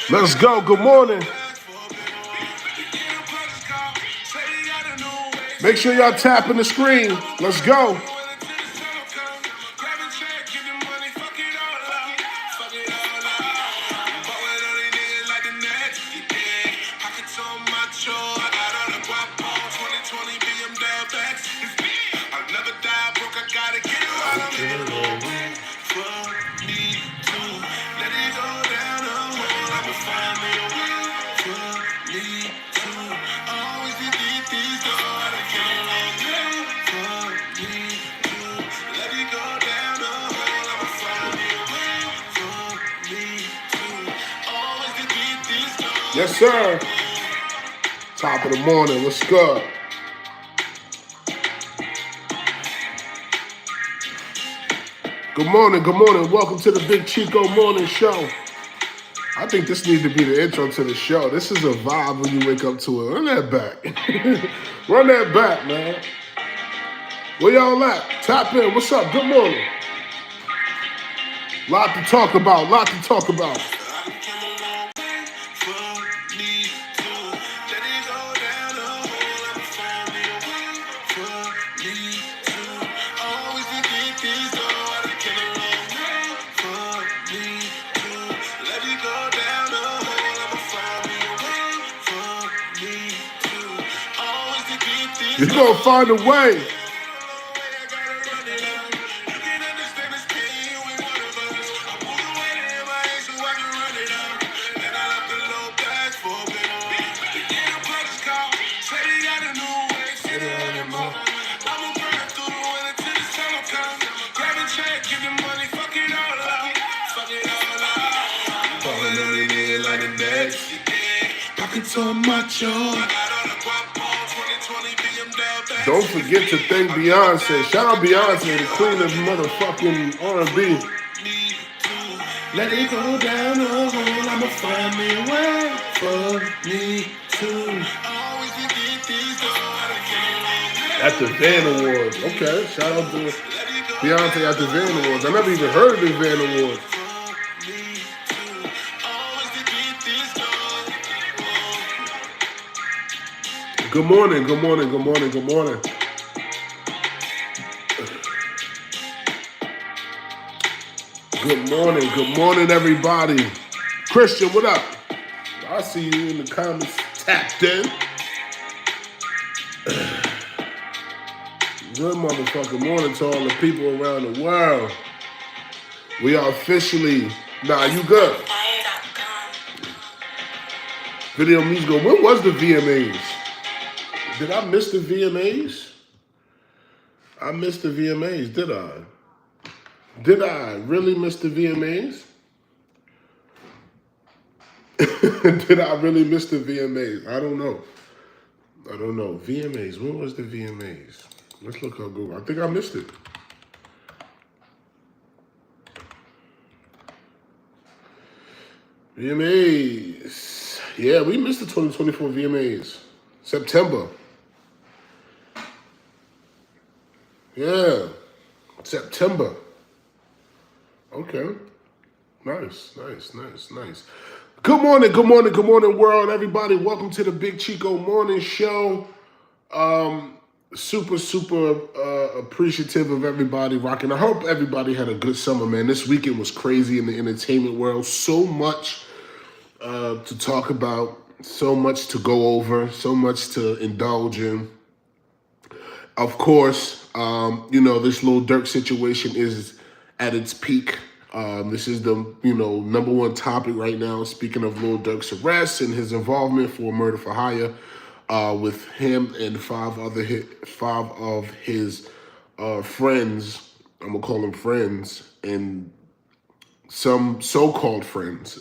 Let's go. Good morning. Make sure y'all tapping the screen. Let's go. Yes, sir. Top of the morning. What's good? Good morning. Good morning. Welcome to the Big Chico Morning Show. I think this needs to be the intro to the show. This is a vibe when you wake up to it. Run that back. Run that back, man. Where y'all at? Tap in. What's up? Good morning. Lot to talk about. Lot to talk about. You're gonna find a way. Don't forget to thank Beyonce. Shout out Beyonce, the queen of motherfucking R&B. Let it go down the hole, I'ma find me a way for me too. At the Van Awards. Okay, shout out to Beyonce at the Van Awards. I never even heard of the Van Awards. Good morning, good morning, good morning, good morning. Good morning, everybody. Christian, what up? I see you in the comments tapped in. Good motherfucking morning to all the people around the world. We are officially, you good. Video musical. When was the VMAs? Did I miss the VMAs? I missed the VMAs, did I? Did I really miss the VMAs? Did I really miss the VMAs? I don't know. VMAs. When was the VMAs? Let's look on Google. I think I missed it. VMAs. Yeah, we missed the 2024 VMAs. September. Yeah. September. Okay. Nice. Good morning, world, everybody. Welcome to the Big Chico Morning Show. Super appreciative of everybody rocking. I hope everybody had a good summer, man. This weekend was crazy in the entertainment world. So much to talk about, so much to go over, so much to indulge in. Of course, this little Durk situation is at its peak. This is the number one topic right now. Speaking of Lil Durk's arrest and his involvement for murder for hire, with him and five of his friends. I'm gonna call them friends, and some so-called friends,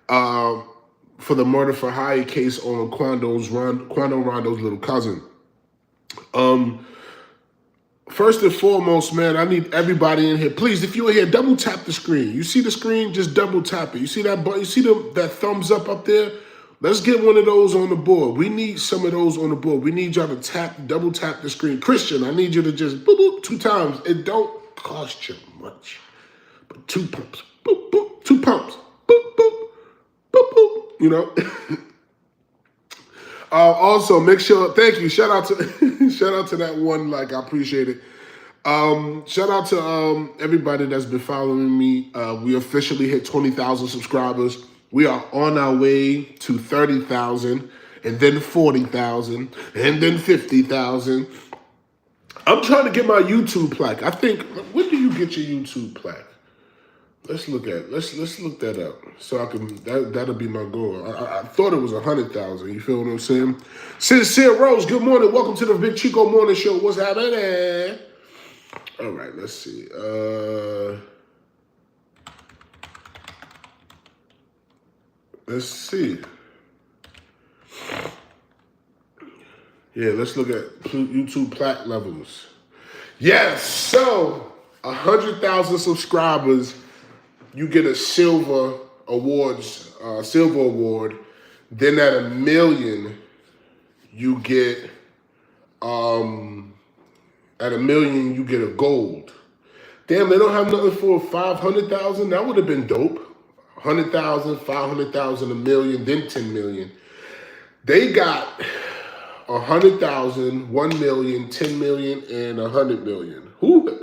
for the murder for hire case on Quando Rondo's little cousin. First and foremost, man, I need everybody in here. Please, if you're here, double tap the screen. You see the screen? Just double tap it. You see that button? You see that thumbs up there? Let's get one of those on the board. We need some of those on the board. We need y'all to double tap the screen. Christian, I need you to just boop, boop, 2 times. It don't cost you much, but 2 pumps, boop, boop, 2 pumps, boop, boop, boop, boop, also, make sure, thank you. Shout out to that one like. I appreciate it. Shout out to everybody that's been following me. We officially hit 20,000 subscribers. We are on our way to 30,000, and then 40,000, and then 50,000. I'm trying to get my YouTube plaque. I think, when do you get your YouTube plaque? Let's look that up. So I can, that'll be my goal. I thought it was 100,000. You feel what I'm saying? Sincere Rose, good morning. Welcome to the Big Chico Morning Show. What's happening? All right, let's see. Let's see. Yeah, let's look at YouTube plaque levels. Yes, so 100,000 subscribers, you get a silver award. Then at 1 million, you get a gold. Damn, they don't have nothing for 500,000. That would have been dope. 100,000, 500,000, 1 million, then 10 million. They got 100,000, 1 million, 10 million, and 100 million.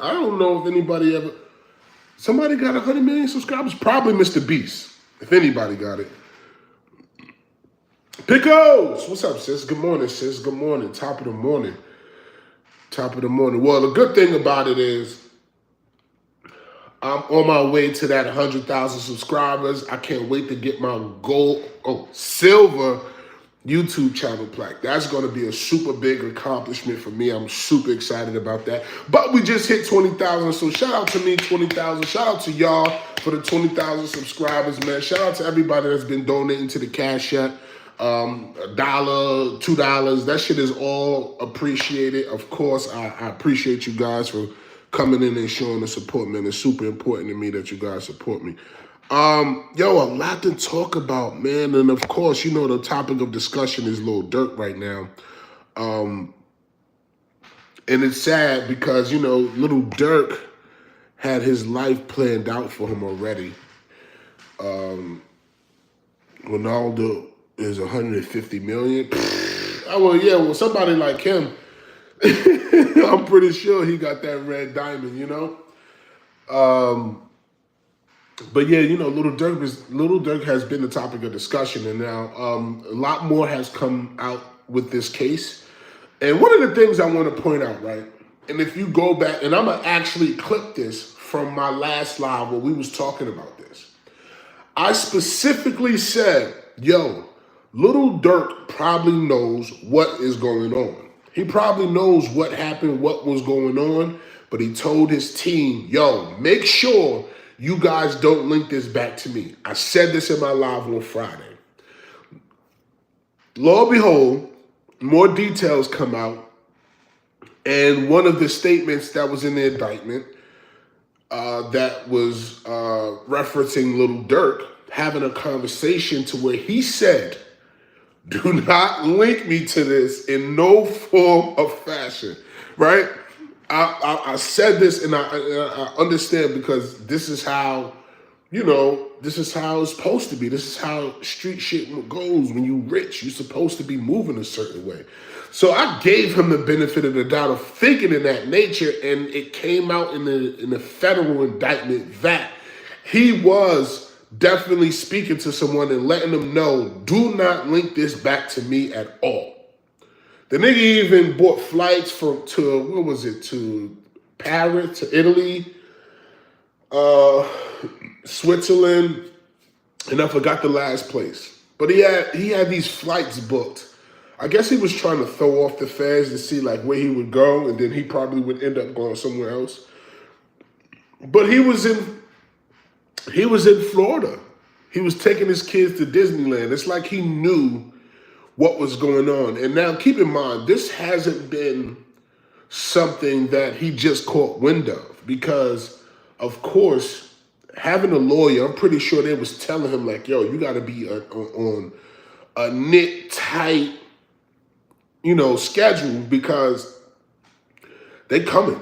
I don't know if anybody ever. Somebody got 100 million subscribers? Probably Mr. Beast, if anybody got it. Pickles! What's up, sis? Good morning, sis. Good morning. Top of the morning. Well, the good thing about it is I'm on my way to that 100,000 subscribers. I can't wait to get my silver YouTube channel plaque. That's going to be a super big accomplishment for me. I'm super excited about that. But we just hit 20,000, so shout out to me, 20,000. Shout out to y'all for the 20,000 subscribers, man. Shout out to everybody that's been donating to the Cash App. $1, $2. That shit is all appreciated. Of course, I appreciate you guys for coming in and showing the support, man. It's super important to me that you guys support me. A lot to talk about, man. And of course, the topic of discussion is Lil Durk right now. And it's sad because, little Durk had his life planned out for him already. Ronaldo is 150 million. Somebody like him, I'm pretty sure he got that red diamond, But yeah, Little Durk has been the topic of discussion, and now a lot more has come out with this case. And one of the things I want to point out, right? And if you go back, and I'm going to actually clip this from my last live where we was talking about this. I specifically said, yo, Little Durk probably knows what is going on. He probably knows what happened, what was going on, but he told his team, yo, make sure you guys don't link this back to me. I said this in my live on Friday. Lo and behold, more details come out, and one of the statements that was in the indictment that was referencing Little Durk having a conversation to where he said, do not link me to this in no form of fashion, right? I said this, and I understand, because this is how, this is how it's supposed to be. This is how street shit goes. When you rich, you're supposed to be moving a certain way. So I gave him the benefit of the doubt of thinking in that nature, and it came out in the federal indictment that he was definitely speaking to someone and letting them know, do not link this back to me at all. The nigga even bought flights to Paris, to Italy, Switzerland, and I forgot the last place. But he had these flights booked. I guess he was trying to throw off the fares to see like where he would go, and then he probably would end up going somewhere else. But he was in Florida. He was taking his kids to Disneyland. It's like he knew what was going on. And now keep in mind, this hasn't been something that he just caught wind of, because of course, having a lawyer, I'm pretty sure they was telling him like, yo, you got to be on a knit tight, schedule, because they coming.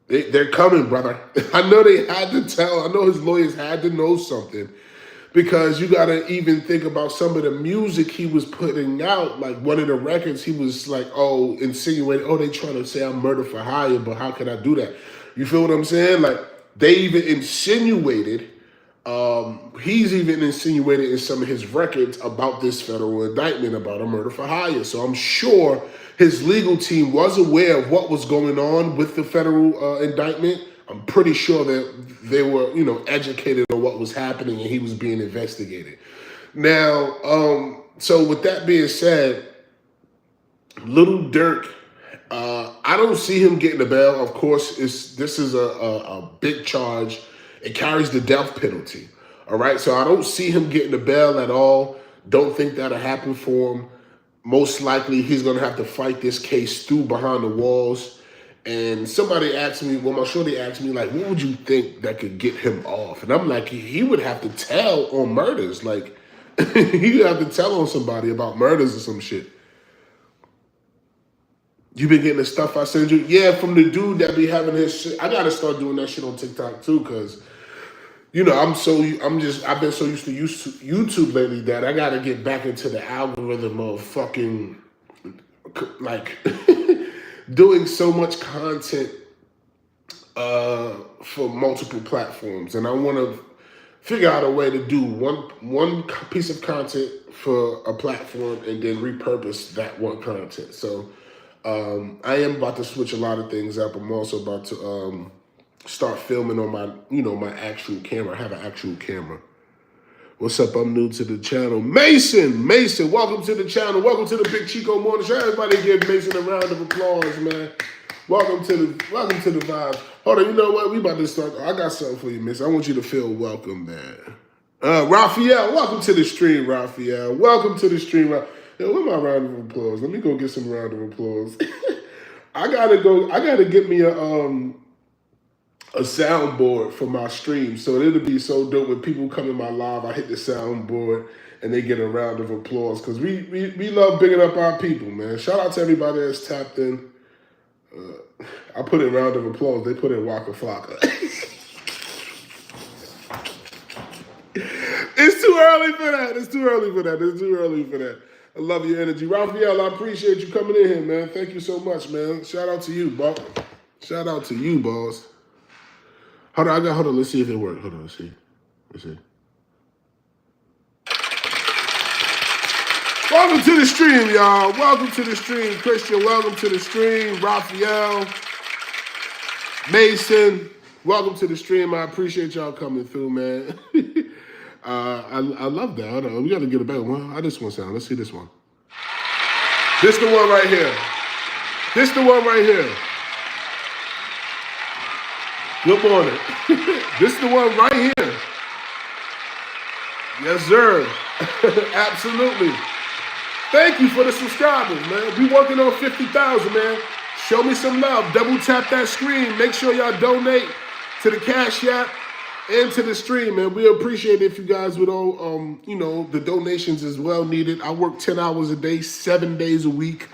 They're coming, brother. I know they had to tell. I know his lawyers had to know something, because you got to even think about some of the music he was putting out. Like one of the records, he was like, insinuating, they trying to say I'm murder for hire, but how can I do that? You feel what I'm saying? Like they even insinuated, he's even insinuated in some of his records about this federal indictment about a murder for hire. So I'm sure his legal team was aware of what was going on with the federal indictment. I'm pretty sure that they were, educated on what was happening, and he was being investigated. Now, so with that being said, Little Durk, I don't see him getting a bail. Of course, this is a big charge. It carries the death penalty. All right, so I don't see him getting a bail at all. Don't think that'll happen for him. Most likely, he's going to have to fight this case through behind the walls. And somebody asked me, my shorty asked me, like, what would you think that could get him off? And I'm like, he would have to tell on murders. Like, he would have to tell on somebody about murders or some shit. You been getting the stuff I send you? Yeah, from the dude that be having his shit. I got to start doing that shit on TikTok, too, because, I've been so used to YouTube lately that I got to get back into the algorithm of fucking, like, doing so much content for multiple platforms. And I want to figure out a way to do one piece of content for a platform and then repurpose that one content. So I am about to switch a lot of things up. I'm also about to start filming on my, my actual camera. I have an actual camera. What's up? I'm new to the channel. Mason, welcome to the channel. Welcome to the Big Chico Morning Show. Everybody give Mason a round of applause, man. Welcome to the vibe. Hold on, you know what? We about to start. I got something for you, miss. I want you to feel welcome, man. Raphael, welcome to the stream, Raphael. Welcome to the stream. Yo, where's my round of applause? Let me go get some round of applause. I gotta get me a soundboard for my stream. So it'll be so dope when people come in my live, I hit the soundboard and they get a round of applause, because we love bigging up our people, man. Shout out to everybody that's tapped in. I put in round of applause. They put in Waka Flocka. It's too early for that. I love your energy. Raphael, I appreciate you coming in here, man. Thank you so much, man. Shout out to you, boss. Hold on. Let's see if it works. Hold on, let's see. Welcome to the stream, y'all. Welcome to the stream, Christian. Welcome to the stream, Raphael. Mason, welcome to the stream. I appreciate y'all coming through, man. I love that. Hold on. We got to get a better one. How this one sound? Let's see this one. This the one right here. This the one right here. Good morning. This the one right here. Yes, sir. Absolutely. Thank you for the subscribers, man. We working on 50,000, man. Show me some love. Double tap that screen. Make sure y'all donate to the Cash App and to the stream, man. We appreciate it if you guys would all, the donations is well needed. I work 10 hours a day, 7 days a week.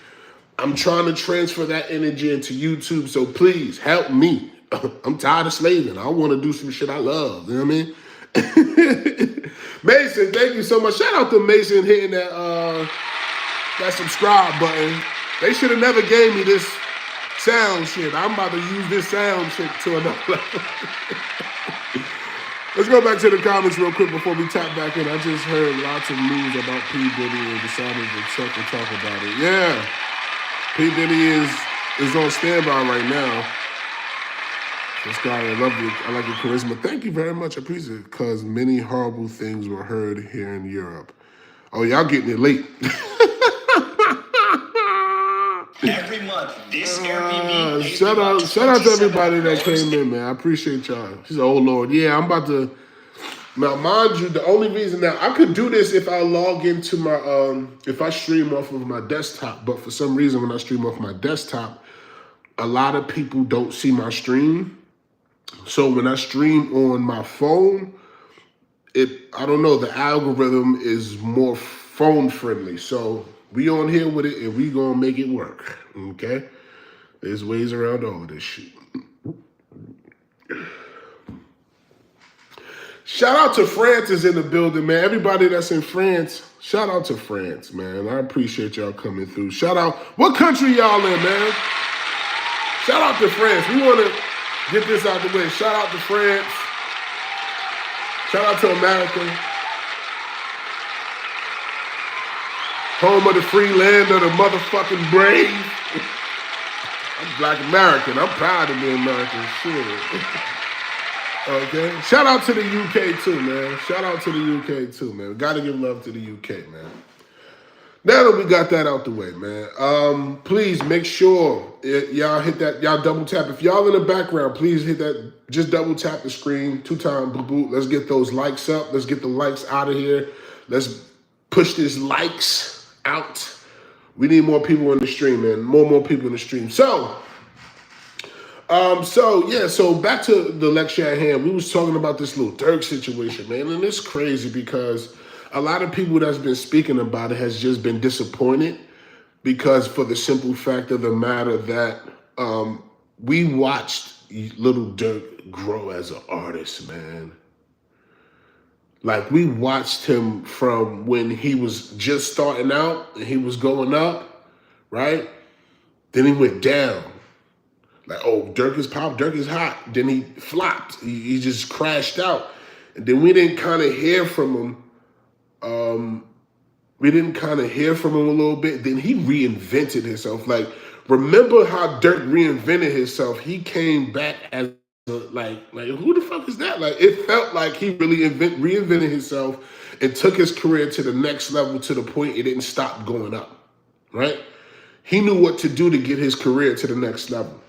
I'm trying to transfer that energy into YouTube, so please help me. I'm tired of slaving. I want to do some shit I love. You know what I mean? Mason, thank you so much. Shout out to Mason hitting that subscribe button. They should have never gave me this sound shit. I'm about to use this sound shit to another level. Let's go back to the comments real quick before we tap back in. I just heard lots of news about P. Diddy and decided to check and talk about it. Yeah. P. Diddy is on standby right now. This guy, I love you. I like your charisma. Thank you very much. I appreciate it. Because many horrible things were heard here in Europe. Oh, y'all getting it late. Every month, this Airbnb. Shout out to everybody that came in, man. I appreciate y'all. She's oh Lord. Yeah, I'm about to. Now, mind you, the only reason now I could do this if I log into my if I stream off of my desktop. But for some reason, when I stream off my desktop, a lot of people don't see my stream. So when I stream on my phone, I don't know, the algorithm is more phone friendly. So we on here with it and we gonna make it work, okay? There's ways around all of this shit. Shout out to France is in the building, man. Everybody that's in France, shout out to France, man. I appreciate y'all coming through. Shout out, what country y'all in, man? Shout out to France. We wanna get this out the way. Shout out to France. Shout out to America. Home of the free land of the motherfucking brave. I'm Black American. I'm proud to be American. Shit. Okay. Shout out to the UK too, man. Shout out to the UK too, man. Gotta give love to the UK, man. Now that we got that out the way, man, please make sure y'all hit that, y'all double tap. If y'all in the background, please hit that, just double tap the screen 2 times, boop, boop. Let's get those likes up. Let's get the likes out of here. Let's push this likes out. We need more people in the stream, man. More people in the stream. So back to the lecture at hand. We was talking about this little Durk situation, man, and it's crazy because a lot of people that's been speaking about it has just been disappointed because for the simple fact of the matter that we watched little Durk grow as an artist, man. Like, we watched him from when he was just starting out and he was going up, right? Then he went down. Like, oh, Durk is pop, Durk is hot. Then he flopped. He just crashed out. And then we didn't kind of hear from him. We didn't kind of hear from him a little bit. Then he reinvented himself. Like, remember how Durk reinvented himself? He came back as like who the fuck is that? Like, it felt like he really reinvented himself and took his career to the next level to the point it didn't stop going up, right? He knew what to do to get his career to the next level.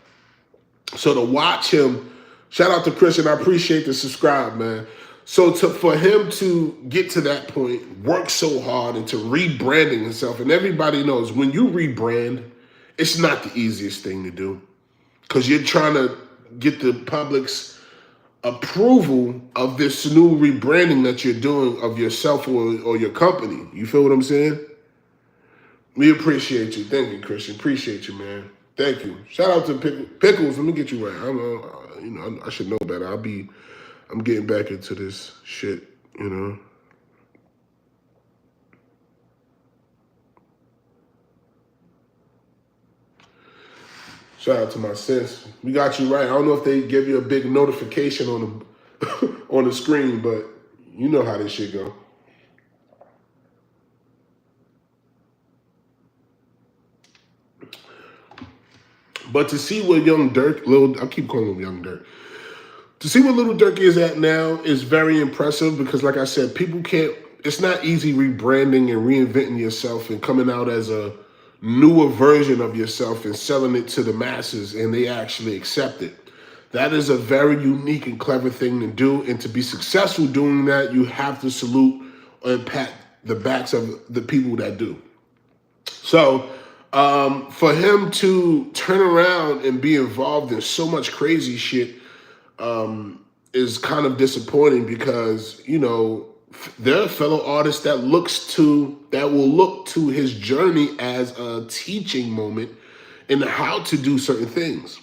So to watch him, shout out to Christian, I appreciate the subscribe, man. So for him to get to that point, work so hard and to rebranding himself, and everybody knows when you rebrand, it's not the easiest thing to do because you're trying to get the public's approval of this new rebranding that you're doing of yourself or your company. You feel what I'm saying? We appreciate you. Thank you, Christian. Appreciate you, man. Thank you. Shout out to Pickles. Let me get you right. I should know better. I'm getting back into this shit, you know. Shout out to my sis. We got you right. I don't know if they give you a big notification on the on the screen, but you know how this shit go. But to see where young Durk, I keep calling him young Durk. To see where little Durk is at now is very impressive because, like I said, people can't. It's not easy rebranding and reinventing yourself and coming out as a newer version of yourself and selling it to the masses, and they actually accept it. That is a very unique and clever thing to do, and to be successful doing that, you have to salute and pat the backs of the people that do. So, for him to turn around and be involved in so much crazy shit is kind of disappointing because, you know, there are fellow artists that will look to his journey as a teaching moment in how to do certain things.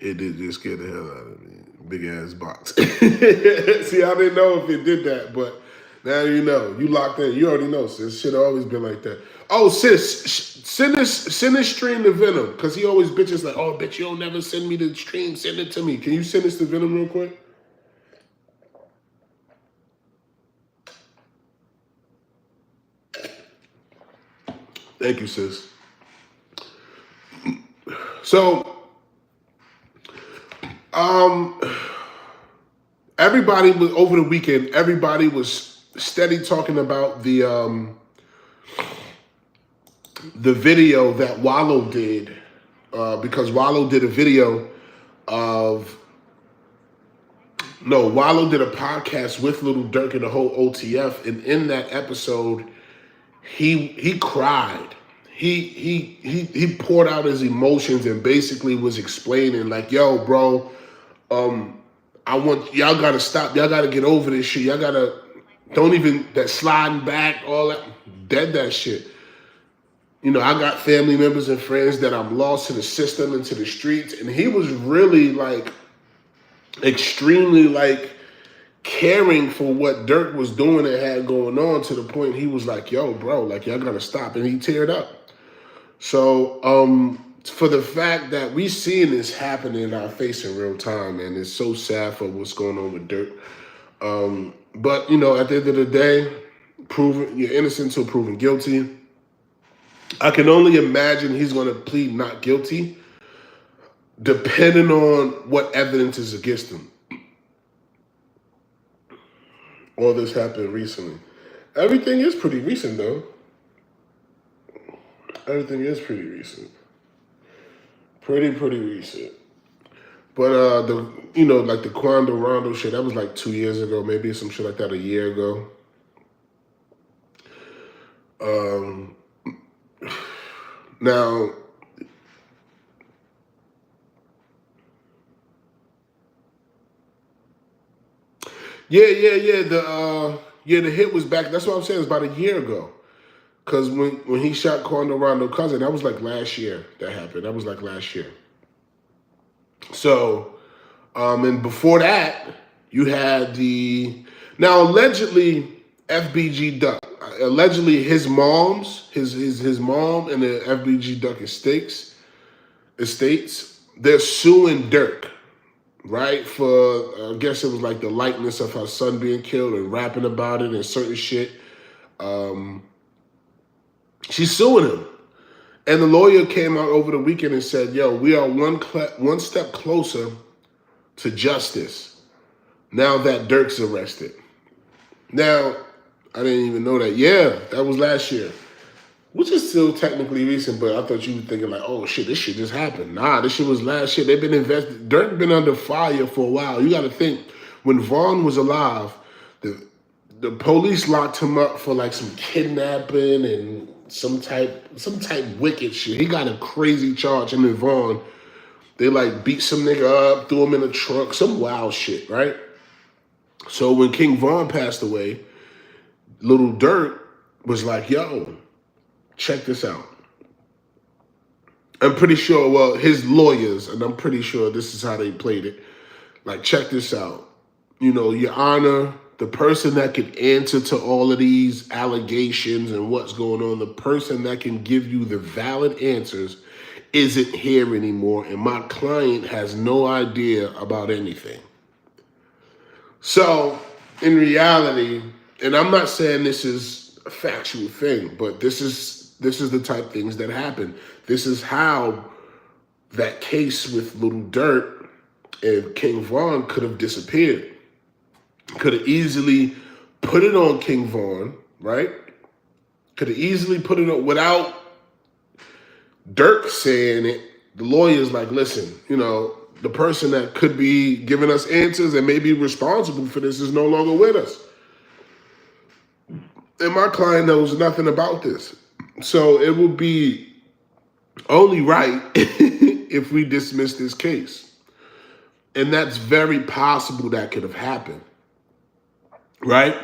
It did just scare the hell out of me. Big ass box. See, I didn't know if it did that, but now you know. You locked in. You already know, sis. Shit always been like that. Oh, sis, send this stream to Venom, because he always bitches like, oh, bitch, you don't never send me the stream. Send it to me. Can you send this to Venom real quick? Thank you, sis. So, everybody was over the weekend. Everybody was steady talking about the video that Wallow did, because Wallow did a video Wallow did a podcast with Little Durk and the whole OTF, and in that episode, he cried. He poured out his emotions and basically was explaining like, yo, bro, I want y'all gotta stop. Y'all gotta get over this shit. Y'all gotta that sliding back, all that, dead that shit. You know, I got family members and friends that I'm lost to the system and to the streets. And he was really like extremely like caring for what Durk was doing and had going on, to the point he was like, yo, bro, like y'all gotta stop. And he teared up. So, for the fact that we seeing this happen in our face in real time, and it's so sad for what's going on with Durk. But, you know, at the end of the day, you're innocent until proven guilty. I can only imagine he's going to plead not guilty, depending on what evidence is against him. All this happened recently. Everything is pretty recent, though. Everything is pretty recent. Pretty recent. But like the Quando Rondo shit, that was like 2 years ago, maybe some shit like that a year ago. Now, the hit was back. That's what I'm saying. It's about a year ago. Because when he shot Quando Rondo cousin, that was like last year that happened. That was like last year. So, and before that, you had allegedly FBG Duck. Allegedly his mom and the FBG Duck estates, they're suing Durk, right? For, I guess it was like the likeness of her son being killed and rapping about it and certain shit. She's suing him. And the lawyer came out over the weekend and said, yo, we are one step closer to justice now that Durk's arrested. Now, I didn't even know that. Yeah, that was last year, which is still technically recent, but I thought you were thinking like, oh shit, this shit just happened. Nah, this shit was last year. They've been invested. Durk been under fire for a while. You got to think, when Vaughn was alive, the police locked him up for like some kidnapping and some type wicked shit. He got a crazy charge. Him and Vaughn, they like beat some nigga up, threw him in a trunk, some wild shit, right? So when King Vaughn passed away, Little Durk was like, yo, check this out. I'm pretty sure, well, his lawyers, and I'm pretty sure this is how they played it. Like, check this out. You know, Your Honor, the person that can answer to all of these allegations and what's going on, the person that can give you the valid answers isn't here anymore, and my client has no idea about anything. So, in reality, and I'm not saying this is a factual thing, but this is the type of things that happen. This is how that case with Little Durk and King Von could have disappeared. Could have easily put it on King Von, right? Could have easily put it on without Durk saying it. The lawyer's like, listen, the person that could be giving us answers and may be responsible for this is no longer with us. And my client knows nothing about this. So it would be only right if we dismiss this case. And that's very possible that could have happened. Right?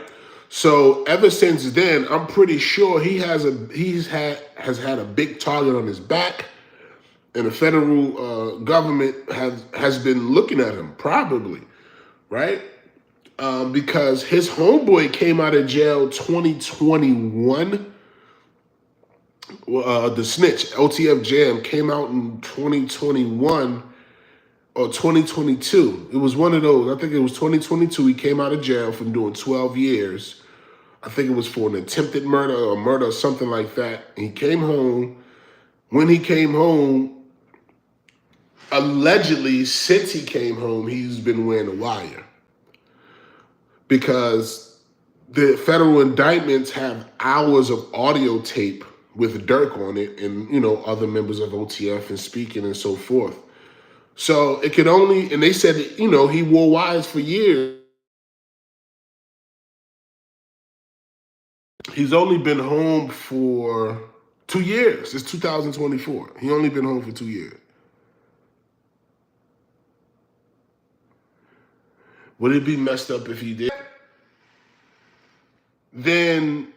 So ever since then, I'm pretty sure he has had a big target on his back, and the federal government has been looking at him, probably, right? Because his homeboy came out of jail 2021. The snitch, OTF Jam, came out in 2021 or 2022. It was one of those. I think it was 2022. He came out of jail from doing 12 years. I think it was for an attempted murder or something like that. And he came home. When he came home, allegedly, since he came home, he's been wearing a wire. Because the federal indictments have hours of audio tape with Durk on it and, other members of OTF and speaking and so forth. So it could only, and they said, he wore wires for years. He's only been home for 2 years. It's 2024. He only been home for 2 years. Would it be messed up if he did? Then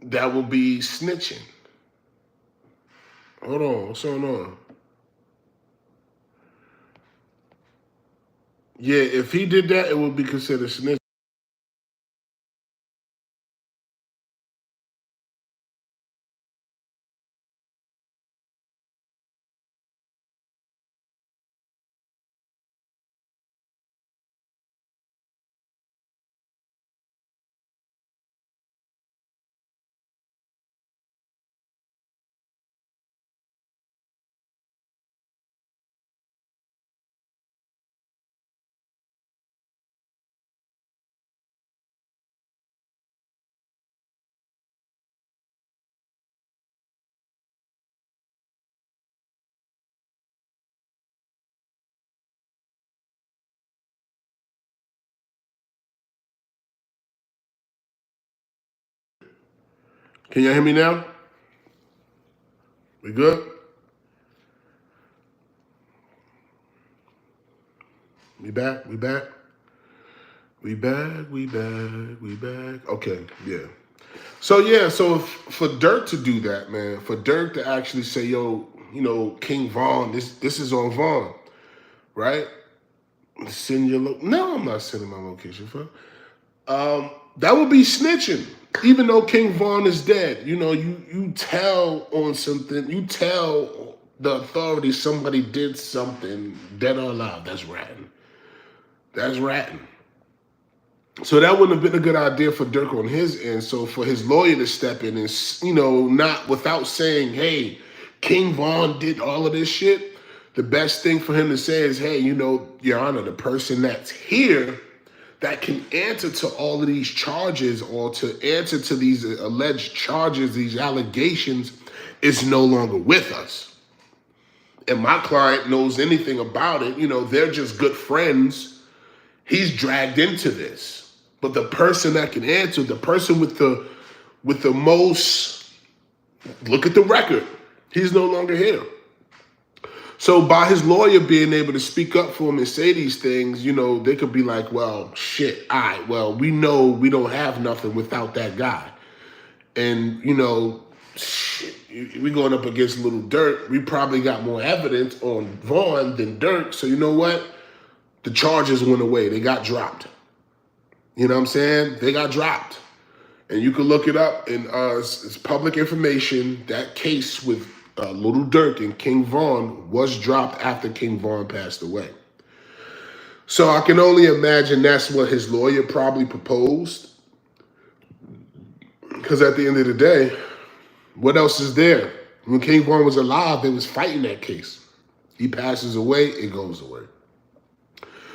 that would be snitching. Hold on, what's going on? Yeah, if he did that, it would be considered snitching. Can y'all hear me now? We good? We back? We back? We back? We back? We back? Okay, yeah. So for Durk to do that, man, for Durk to actually say, yo, King Von, this is on Von, right? Send your no, I'm not sending my location for. That would be snitching, even though King Von is dead. You tell on something, you tell the authorities somebody did something, dead or alive. That's ratting. That's ratting. So that wouldn't have been a good idea for Durk on his end. So for his lawyer to step in and, not without saying, hey, King Von did all of this shit, the best thing for him to say is, hey, Your Honor, the person that's here that can answer to all of these charges or to answer to these alleged charges, these allegations, is no longer with us. And my client knows anything about it. They're just good friends. He's dragged into this. But the person that can answer, the person with the most, look at the record, he's no longer here. So by his lawyer being able to speak up for him and say these things, they could be like, well, shit, all right, well, we know we don't have nothing without that guy. And, shit, we going up against Little Durk. We probably got more evidence on Vaughn than Durk. So you know what? The charges went away. They got dropped. You know what I'm saying? They got dropped. And you can look it up, and it's public information. That case with Little Durk and King Von was dropped after King Von passed away. So I can only imagine that's what his lawyer probably proposed. Because at the end of the day, what else is there? When King Von was alive, they was fighting that case. He passes away, it goes away.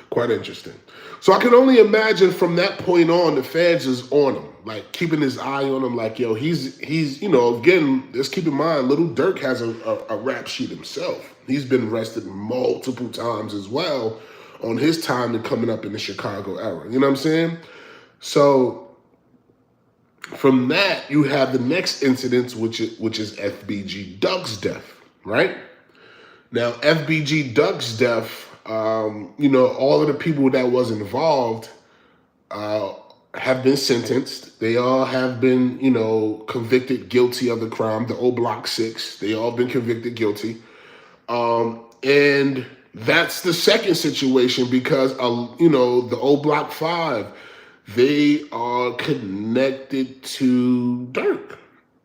Quite interesting. So I can only imagine from that point on, the feds is on him, like keeping his eye on him. Like, yo, he's again, let's keep in mind, Little Durk has a rap sheet himself. He's been arrested multiple times as well on his time and coming up in the Chicago era. You know what I'm saying? So from that, you have the next incident, which is FBG Duck's death, right? Now, FBG Duck's death, all of the people that was involved have been sentenced. They all have been, convicted guilty of the crime. The old Block 6, they all been convicted guilty. And that's the second situation because, the old Block 5, they are connected to Durk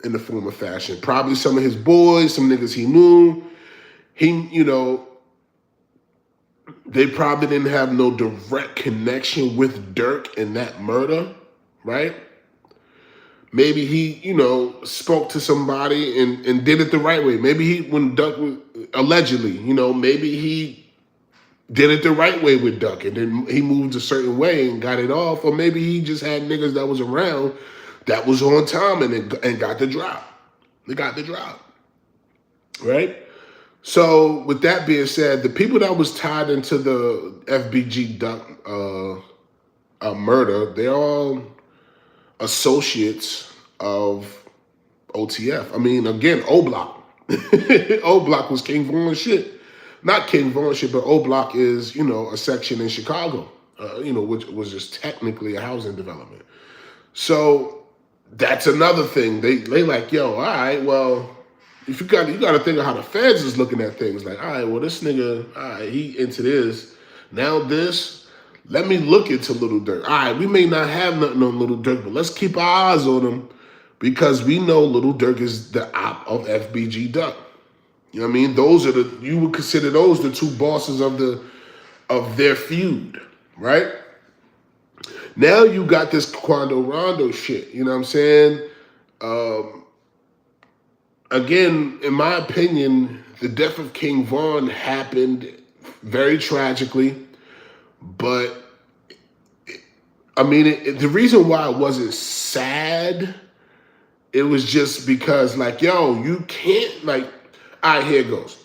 in the form of fashion. Probably some of his boys, some niggas he knew. They probably didn't have no direct connection with Durk in that murder, right? Maybe he, spoke to somebody and did it the right way. Maybe when Durk was, allegedly, maybe he did it the right way with Durk and then he moved a certain way and got it off. Or maybe he just had niggas that was around that was on time and got the drop. They got the drop, right? So with that being said, the people that was tied into the FBG Duck murder, they're all associates of OTF. I mean, again, O-Block. O-Block was King Von shit. Not King Von shit, but O-Block is, a section in Chicago, which was just technically a housing development. So that's another thing. They like, yo, all right, well, if you got to think of how the feds is looking at things. Like, all right, well, this nigga, all right, he into this. Now this, let me look into Little Durk. All right, we may not have nothing on Little Durk, but let's keep our eyes on him because we know Little Durk is the op of FBG Duck. You know what I mean? You would consider those the two bosses of their feud, right? Now you got this Quando Rondo shit. You know what I'm saying? Again, in my opinion, the death of King Von happened very tragically, but the reason why it wasn't sad, it was just because, like, yo, you can't, like, all right, here it goes.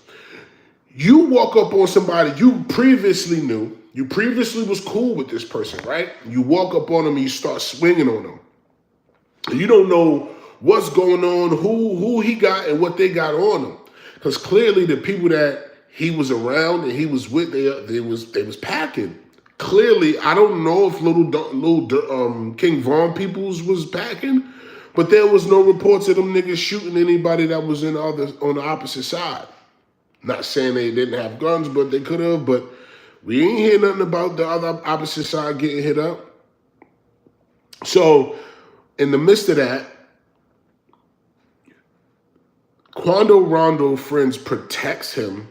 You walk up on somebody you previously knew, you previously was cool with this person, right? You walk up on them and you start swinging on them. You don't know what's going on, who he got and what they got on him. Because clearly the people that he was around and he was with, they was packing. Clearly, I don't know if little King Von Peoples was packing, but there was no reports of them niggas shooting anybody that was on the opposite side. Not saying they didn't have guns, but they could have, but we ain't hear nothing about the other opposite side getting hit up. So, in the midst of that, Quando Rondo Friends protects him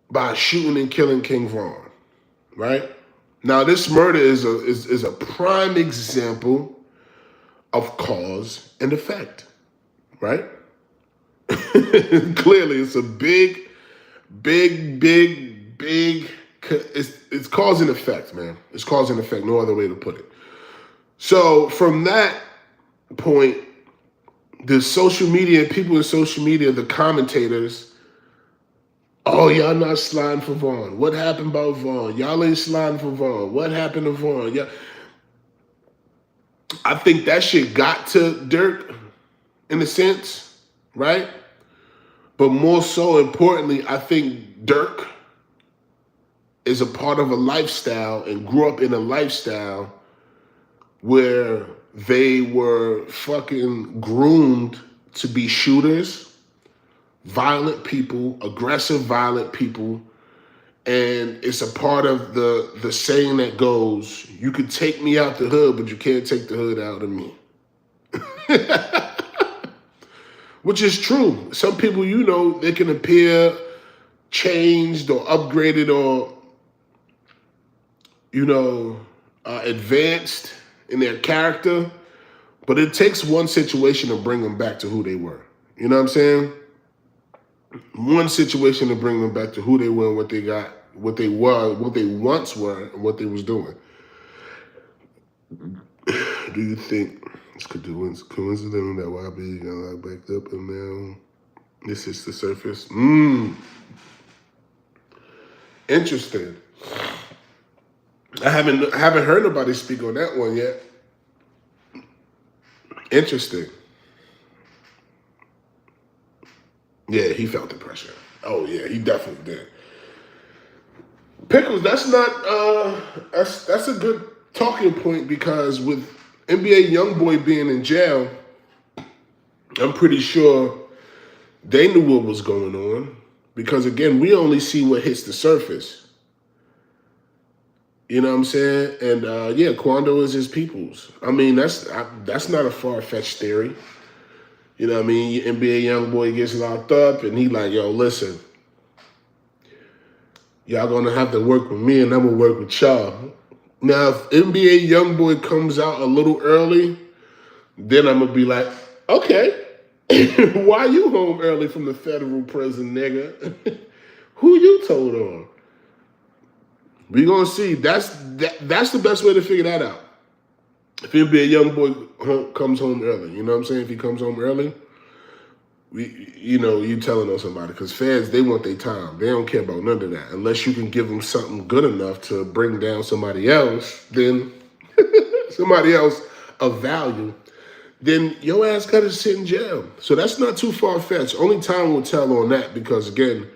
by shooting and killing King Von, right? Now, this murder is a prime example of cause and effect, right? Clearly, it's a big, it's cause and effect, man. It's cause and effect, no other way to put it. So from that point, the social media, people in social media, the commentators, oh, y'all not sliding for Vaughn. What happened about Vaughn? Y'all ain't sliding for Vaughn. What happened to Vaughn? Yeah. I think that shit got to Durk in a sense, right? But more so importantly, I think Durk is a part of a lifestyle and grew up in a lifestyle where they were fucking groomed to be shooters, violent people, aggressive, violent people. And it's a part of the saying that goes, you could take me out the hood, but you can't take the hood out of me. Which is true. Some people, they can appear changed or upgraded or, advanced in their character, but it takes one situation to bring them back to who they were. You know what I'm saying? one situation to bring them back to who they were and what they got, what they were, what they once were, and what they was doing. Do you think it's coincidental that YB got locked back up and now this is the surface? Interesting. I haven't heard nobody speak on that one yet. Interesting. Yeah, he felt the pressure. Oh yeah, he definitely did. Pickles, that's a good talking point because with NBA YoungBoy being in jail, I'm pretty sure they knew what was going on because again, we only see what hits the surface. You know what I'm saying? And yeah, Quando is his people's. I mean, that's not a far-fetched theory. You know what I mean? NBA YoungBoy gets locked up and he like, yo, listen, y'all gonna have to work with me and I'm gonna work with y'all. Now, if NBA YoungBoy comes out a little early, then I'm gonna be like, okay, why you home early from the federal prison, nigga? Who you told on? We gonna see. That's the best way to figure that out. If NBA YoungBoy comes home early, you know what I'm saying? If he comes home early, you telling on somebody because fans, they want their time. They don't care about none of that unless you can give them something good enough to bring down somebody else. Then somebody else of value. Then your ass got to sit in jail. So that's not too far-fetched. Only time will tell on that because, again,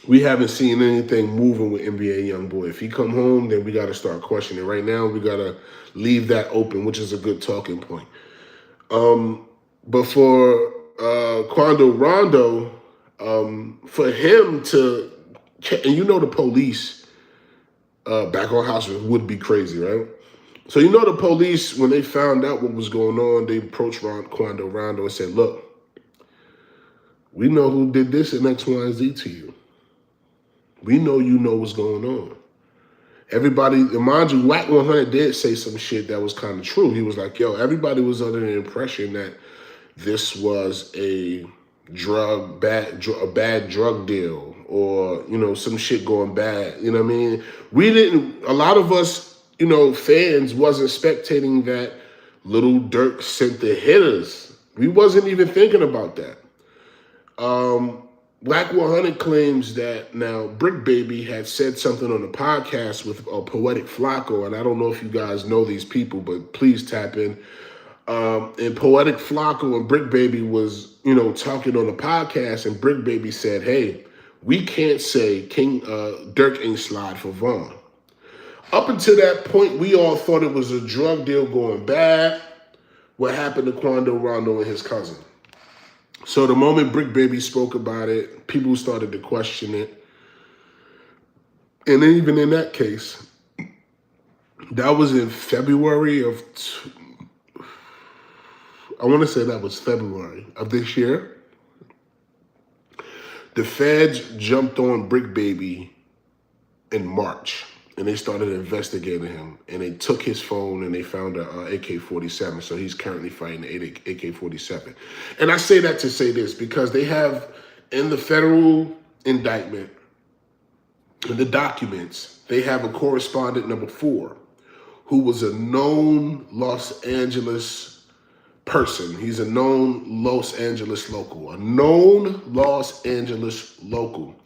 we haven't seen anything moving with NBA YoungBoy. If he come home, then we got to start questioning. Right now, we got to leave that open, which is a good talking point. But for Quando Rondo, for him to, and the police back on house would be crazy, right? So the police, when they found out what was going on, they approached Quando Rondo and said, look, we know who did this and X, Y, and Z to you. We know you know what's going on. Everybody, mind you, Wack 100 did say some shit that was kind of true. He was like, yo, everybody was under the impression that this was a bad drug deal or, some shit going bad. You know what I mean? A lot of us, fans wasn't spectating that Little Durk sent the hitters. We wasn't even thinking about that. Wack 100 claims that now Brick Baby had said something on a podcast with Poetic Flacco, and I don't know if you guys know these people, but please tap in. And Poetic Flacco and Brick Baby was, talking on a podcast, and Brick Baby said, hey, we can't say King Durk ain't slide for Vaughn. Up until that point, we all thought it was a drug deal going bad. What happened to Quando Rondo and his cousin? So the moment Brick Baby spoke about it, people started to question it. And then even in that case, that was in February of, I want to say that was February of this year. The feds jumped on Brick Baby in March. And they started investigating him. And they took his phone and they found an AK-47. So he's currently fighting an AK-47. And I say that to say this because they have in the federal indictment, in the documents, they have a correspondent number 4 who was a known Los Angeles person. He's a known Los Angeles local. A known Los Angeles local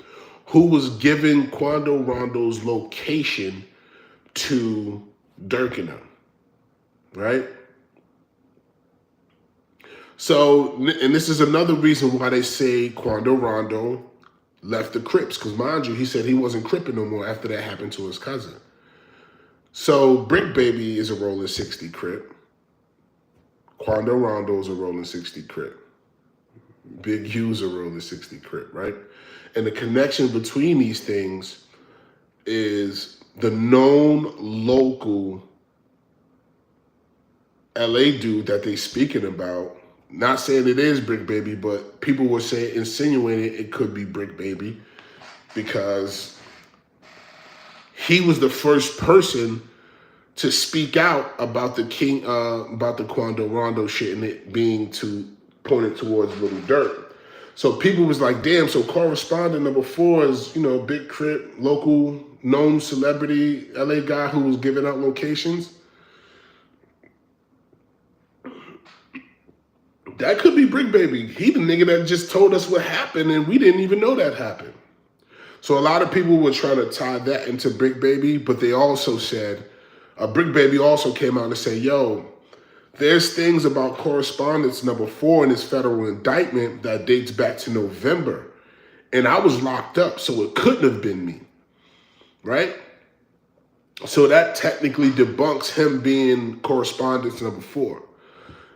who was giving Quando Rondo's location to Durk and them, right? So, and this is another reason why they say Quando Rondo left the Crips, because mind you, he said he wasn't Crippin' no more after that happened to his cousin. So, Brick Baby is a rolling 60 Crip. Quando Rondo is a rolling 60 Crip. Big U's a rolling 60 Crip, right? And the connection between these things is the known local LA dude that they speaking about. Not saying it is Brick Baby, but people were saying, insinuating it could be Brick Baby because he was the first person to speak out about the Quando Rondo shit and it being to pointed towards Little Durk. So people was like, damn, so correspondent number 4 is, Big Crip, local known celebrity, LA guy who was giving out locations. That could be Brick Baby. He the nigga that just told us what happened and we didn't even know that happened. So a lot of people were trying to tie that into Brick Baby, but they also said, Brick Baby also came out and said, yo, there's things about correspondence number 4 in this federal indictment that dates back to November. And I was locked up, so it couldn't have been me, right? So that technically debunks him being correspondence number 4.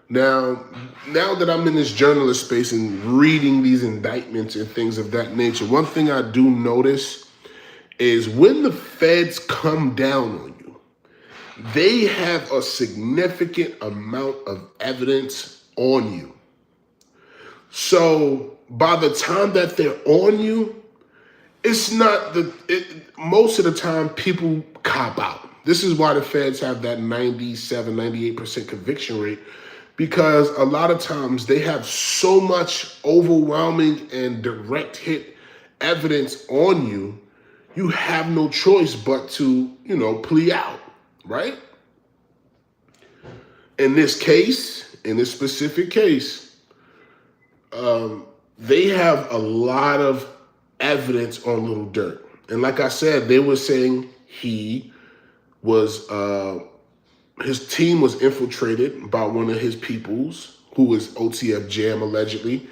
Now that I'm in this journalist space and reading these indictments and things of that nature, one thing I do notice is when the feds come down on you, they have a significant amount of evidence on you. So by the time that they're on you, it's not most of the time people cop out. This is why the feds have that 97, 98% conviction rate, because a lot of times they have so much overwhelming and direct hit evidence on you, you have no choice but to, plea out, right? In this specific case, they have a lot of evidence on Little Durk. And like I said, they were saying he was, his team was infiltrated by one of his peoples, who was OTF Jam allegedly,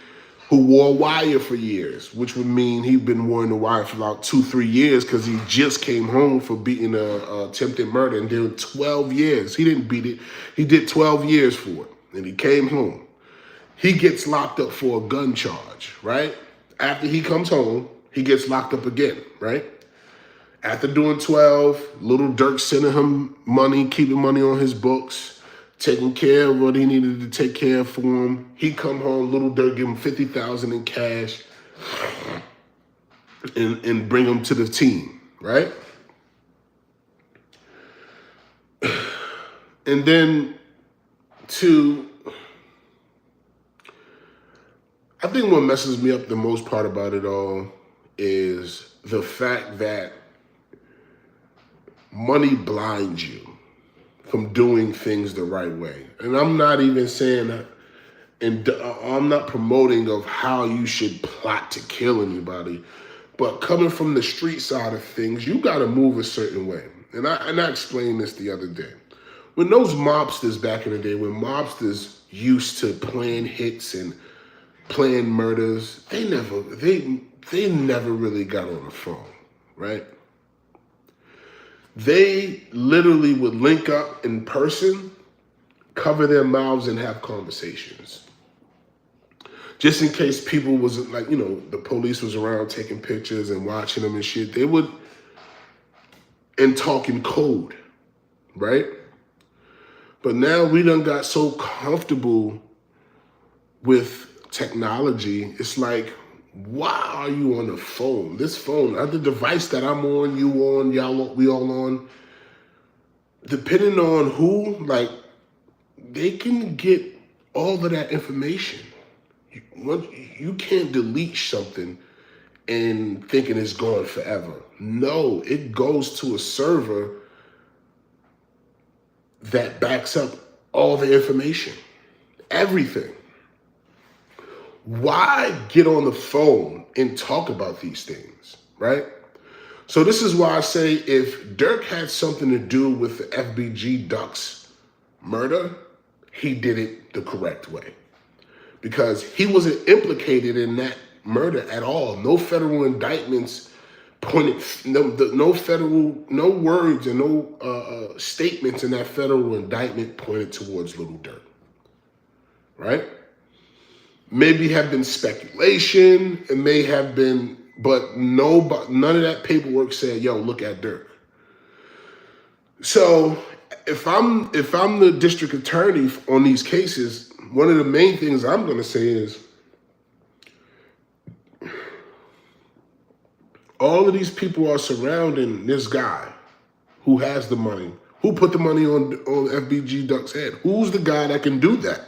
who wore a wire for years, which would mean he'd been wearing the wire for about 2-3 years because he just came home for beating a attempted murder and did 12 years. He didn't beat it. He did 12 years for it, and he came home. He gets locked up for a gun charge, right? After he comes home, he gets locked up again, right? After doing 12, Little Durk sending him money, keeping money on his books, taking care of what he needed to take care of for him. He come home, Little Durk give him $50,000 in cash and bring him to the team, right? And then I think what messes me up the most part about it all is the fact that money blinds you from doing things the right way. And I'm not even saying that, and I'm not promoting of how you should plot to kill anybody, but coming from the street side of things, you got to move a certain way. And I explained this the other day. When those mobsters back in the day, when mobsters used to plan hits and plan murders, they never really got on the phone, right? They literally would link up in person, cover their mouths, and have conversations. Just in case people wasn't like, the police was around taking pictures and watching them and shit, they would, and talk in code, right? But now we done got so comfortable with technology, it's like, why are you on the phone? This phone, the device that I'm on, you on, we all on, depending on who, like, they can get all of that information. You can't delete something and thinking it's gone forever. No, it goes to a server that backs up all the information, everything. Why get on the phone and talk about these things, right? So this is why I say if Durk had something to do with the FBG Ducks murder, he did it the correct way. Because he wasn't implicated in that murder at all. No federal indictments pointed, no words and no statements in that federal indictment pointed towards Little Durk, right? Maybe have been speculation, it may have been, but none of that paperwork said, yo, look at Durk. So if I'm the district attorney on these cases, one of the main things I'm gonna say is, all of these people are surrounding this guy who has the money, who put the money on FBG Duck's head. Who's the guy that can do that?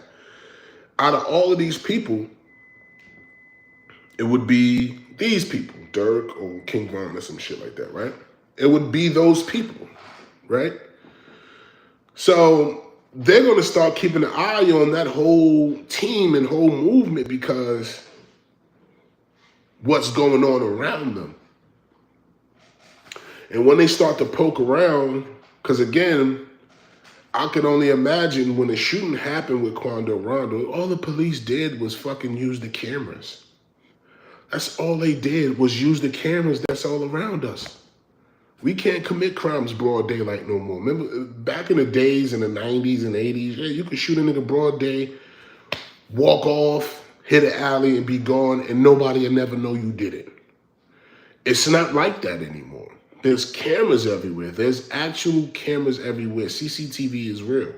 out of all of these people, it would be these people, Durk or King Von or some shit like that, right? It would be those people, right? So they're going to start keeping an eye on that whole team and whole movement because what's going on around them. And when they start to poke around, because again, I could only imagine when the shooting happened with Quando Rondo, all the police did was fucking use the cameras. That's all they did was use the cameras that's all around us. We can't commit crimes broad daylight no more. Remember, back in the days in the 90s and 80s, yeah, you could shoot a nigga broad day, walk off, hit an alley and be gone, and nobody will never know you did it. It's not like that anymore. There's cameras everywhere. There's actual cameras everywhere. CCTV is real.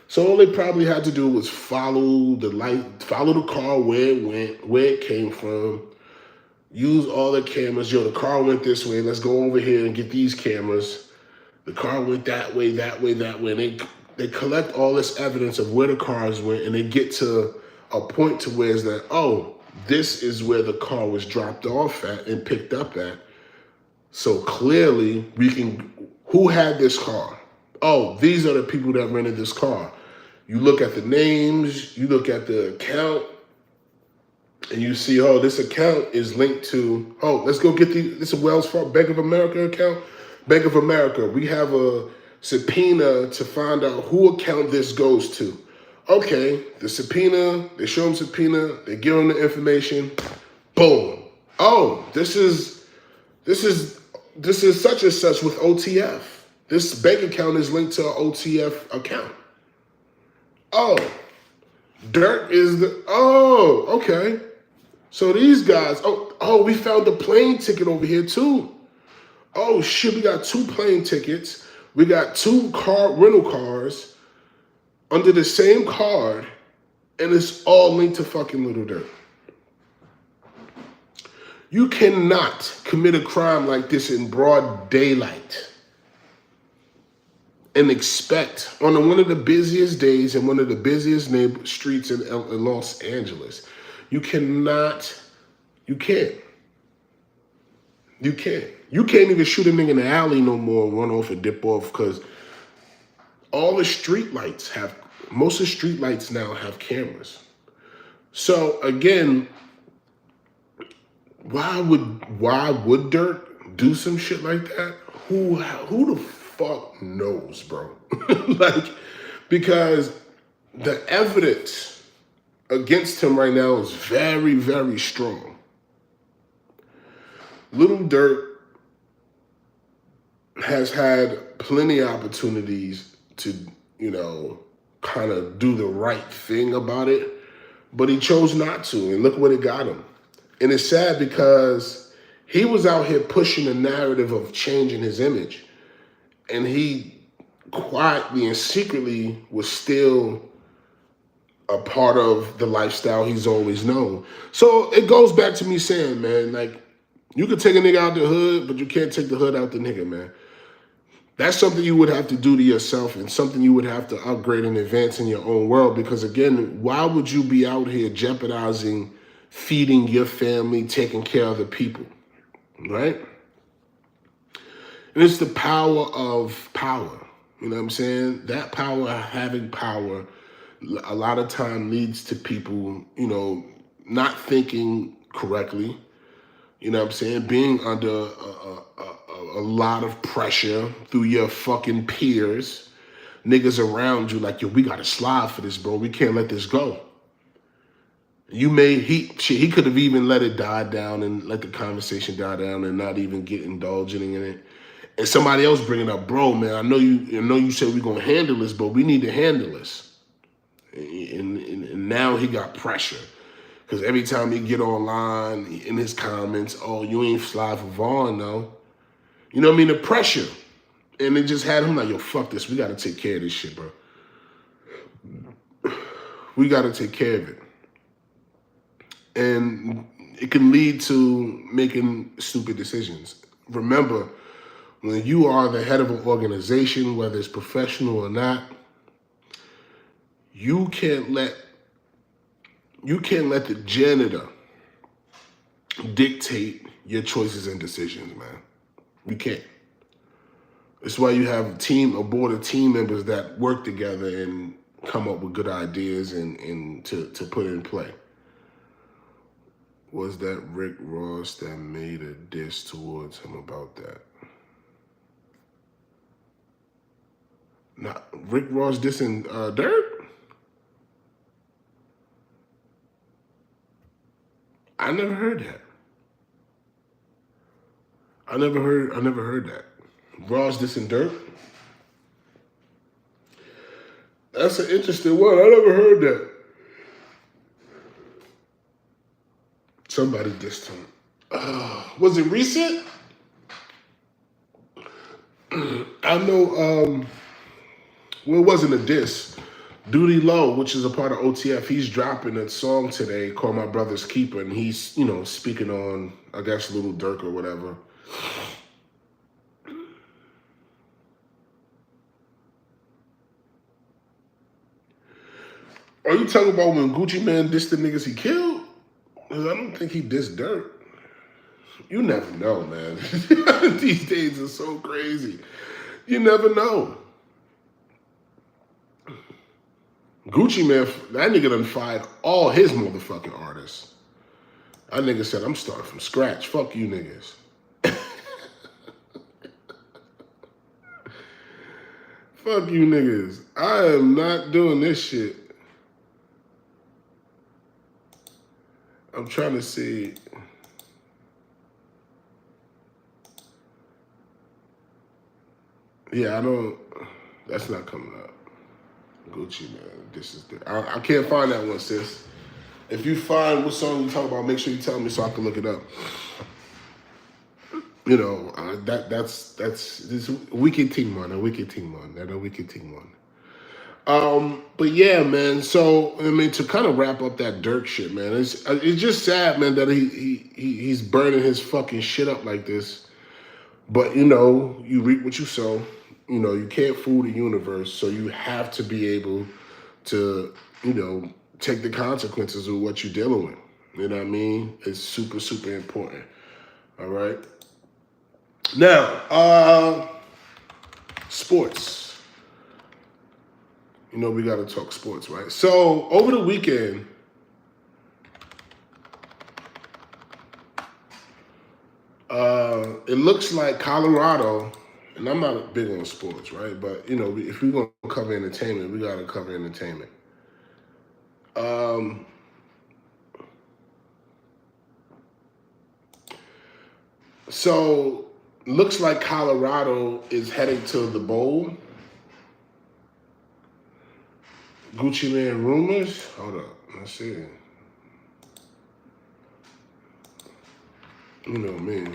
So all they probably had to do was follow the car where it went, where it came from, use all the cameras. Yo, the car went this way. Let's go over here and get these cameras. The car went that way, that way, that way. And they collect all this evidence of where the cars went, and they get to a point to where it's that, oh, this is where the car was dropped off at and picked up at. So clearly we can, who had this car? Oh, these are the people that rented this car. You look at the names, you look at the account, and you see, oh, this account is linked to, oh, let's go get this is a Wells Fargo Bank of America account. Bank of America, we have a subpoena to find out who account this goes to. Okay, the subpoena, they show them subpoena, they give them the information, boom. Oh, this is such and such with OTF. This bank account is linked to an OTF account. Oh, Durk is okay. So these guys, we found the plane ticket over here too. Oh shit, we got 2 plane tickets. We got 2 rental cars under the same card, and it's all linked to fucking Little Durk. You cannot commit a crime like this in broad daylight and expect on one of the busiest days and one of the busiest streets in Los Angeles. You can't. You can't even shoot a nigga in the alley no more and run off and dip off because all the street lights most of the street lights now have cameras. So again, why would Durk do some shit like that? Who the fuck knows, bro? Because the evidence against him right now is very, very strong. Little Durk has had plenty of opportunities to, kind of do the right thing about it, but he chose not to, and look what it got him. And it's sad because he was out here pushing the narrative of changing his image, and he quietly and secretly was still a part of the lifestyle he's always known. So it goes back to me saying, man, like, you could take a nigga out the hood, but you can't take the hood out the nigga, man. That's something you would have to do to yourself and something you would have to upgrade and advance in your own world. Because again, why would you be out here jeopardizing feeding your family, taking care of the people, right? And it's the power of power. You know what I'm saying? That power, having power, a lot of time leads to people, not thinking correctly. You know what I'm saying? Being under a lot of pressure through your fucking peers, niggas around you like, yo, we gotta slide for this, bro. We can't let this go. He could have even let it die down and let the conversation die down and not even get indulging in it. And somebody else bringing up, bro, man, I know you said we're gonna handle this, but we need to handle this. And now he got pressure. Because every time he get online in his comments, oh, you ain't slide for Vaughn, no. You know what I mean? The pressure. And it just had him like, yo, fuck this. We got to take care of this shit, bro. We got to take care of it. And it can lead to making stupid decisions. Remember, when you are the head of an organization, whether it's professional or not, you can't let You can't let the janitor dictate your choices and decisions, man. You can't. It's why you have a board of team members that work together and come up with good ideas and to put in play. Was that Rick Ross that made a diss towards him about that? Not Rick Ross dissing Durk? I never heard that. I never heard that. Ross dissing Durk? That's an interesting one. I never heard that. Somebody dissed him. Was it recent? I know, well, it wasn't a diss. Duty Low, which is a part of OTF, he's dropping a song today called My Brother's Keeper, and he's, speaking on, I guess, Little Durk or whatever. Are you talking about when Gucci Man dissed the niggas he killed? Because I don't think he dissed Durk. You never know, man. These days are so crazy. You never know. Gucci Man, that nigga done fired all his motherfucking artists. That nigga said, I'm starting from scratch. Fuck you niggas. Fuck you niggas. I am not doing this shit. I'm trying to see. Yeah, I don't. That's not coming up. Gucci Man, this is the. I can't find that one, sis. If you find what song you talk about, make sure you tell me so I can look it up. That's this wicked thing, man. A wicked thing, man. That's a wicked thing, man. But yeah, man. So I mean, to kind of wrap up that Durk shit, man. It's just sad, man, that he's burning his fucking shit up like this. But you reap what you sow. You can't fool the universe, so you have to be able to, take the consequences of what you're dealing with. You know what I mean? It's super, super important. All right. Now, sports. We got to talk sports, right? So over the weekend, it looks like Colorado, and I'm not big on sports, right? But, if we're going to cover entertainment, we got to cover entertainment. So looks like Colorado is heading to the bowl. Gucci Man rumors. Hold up. Let's see. You know me.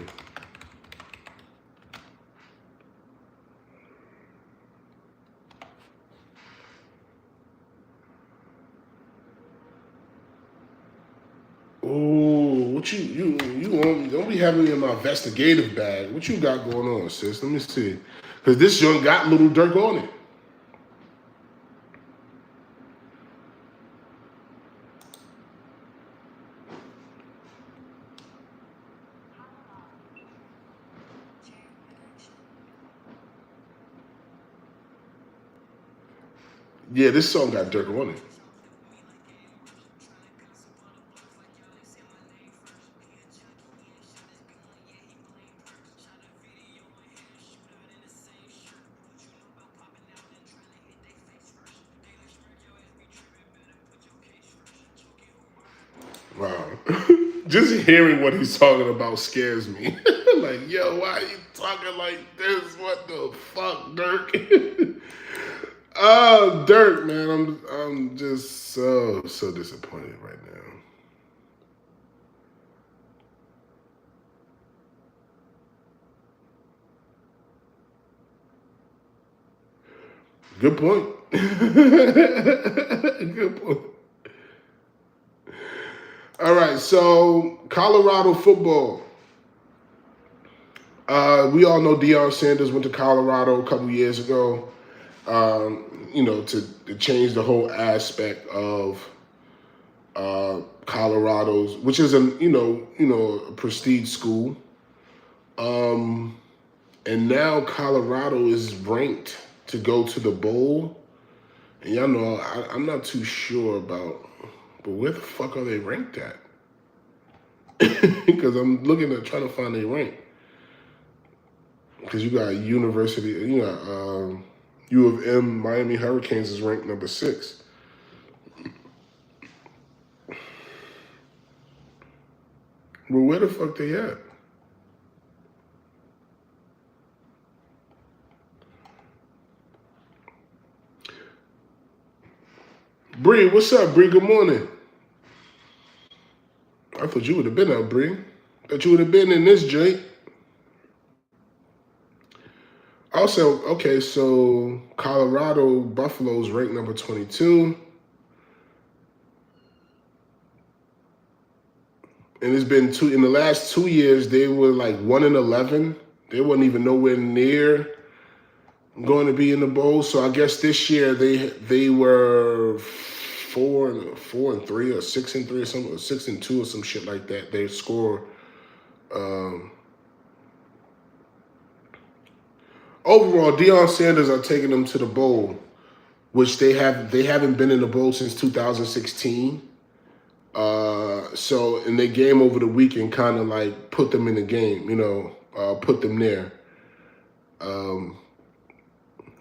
Oh, what you don't be having me in my investigative bag. What you got going on, sis? Let me see. Because this joint got Little Durk on it. Yeah, this song got Durk on it. Wow. Just hearing what he's talking about scares me. Like, yo, why are you talking like this? What the fuck, Durk? Oh, Durk, man, I'm just so disappointed right now. Good point. Good point. All right, so Colorado football. We all know Deion Sanders went to Colorado a couple years ago. To change the whole aspect of Colorado's, which is a a prestige school. And now Colorado is ranked to go to the bowl. And y'all know I'm not too sure about, but where the fuck are they ranked at? Because I'm looking at trying to find their rank. Because you got University, you got U of M, Miami Hurricanes is ranked number 6. Well, where the fuck they at? Bree, what's up, Bree? Good morning. I thought you would have been out, Bree. Thought you would have been in this joint. Also, okay, so Colorado Buffalo's ranked number 22. And it's been in the last 2 years, they were like 1-11. They wasn't even nowhere near going to be in the bowl. So I guess this year they were 4-3 or 6-3 or something, or 6-2 or some shit like that. They score. Overall, Deion Sanders are taking them to the bowl, which they haven't been in the bowl since 2016. So in their game over the weekend, kind of like put them in the game, put them there.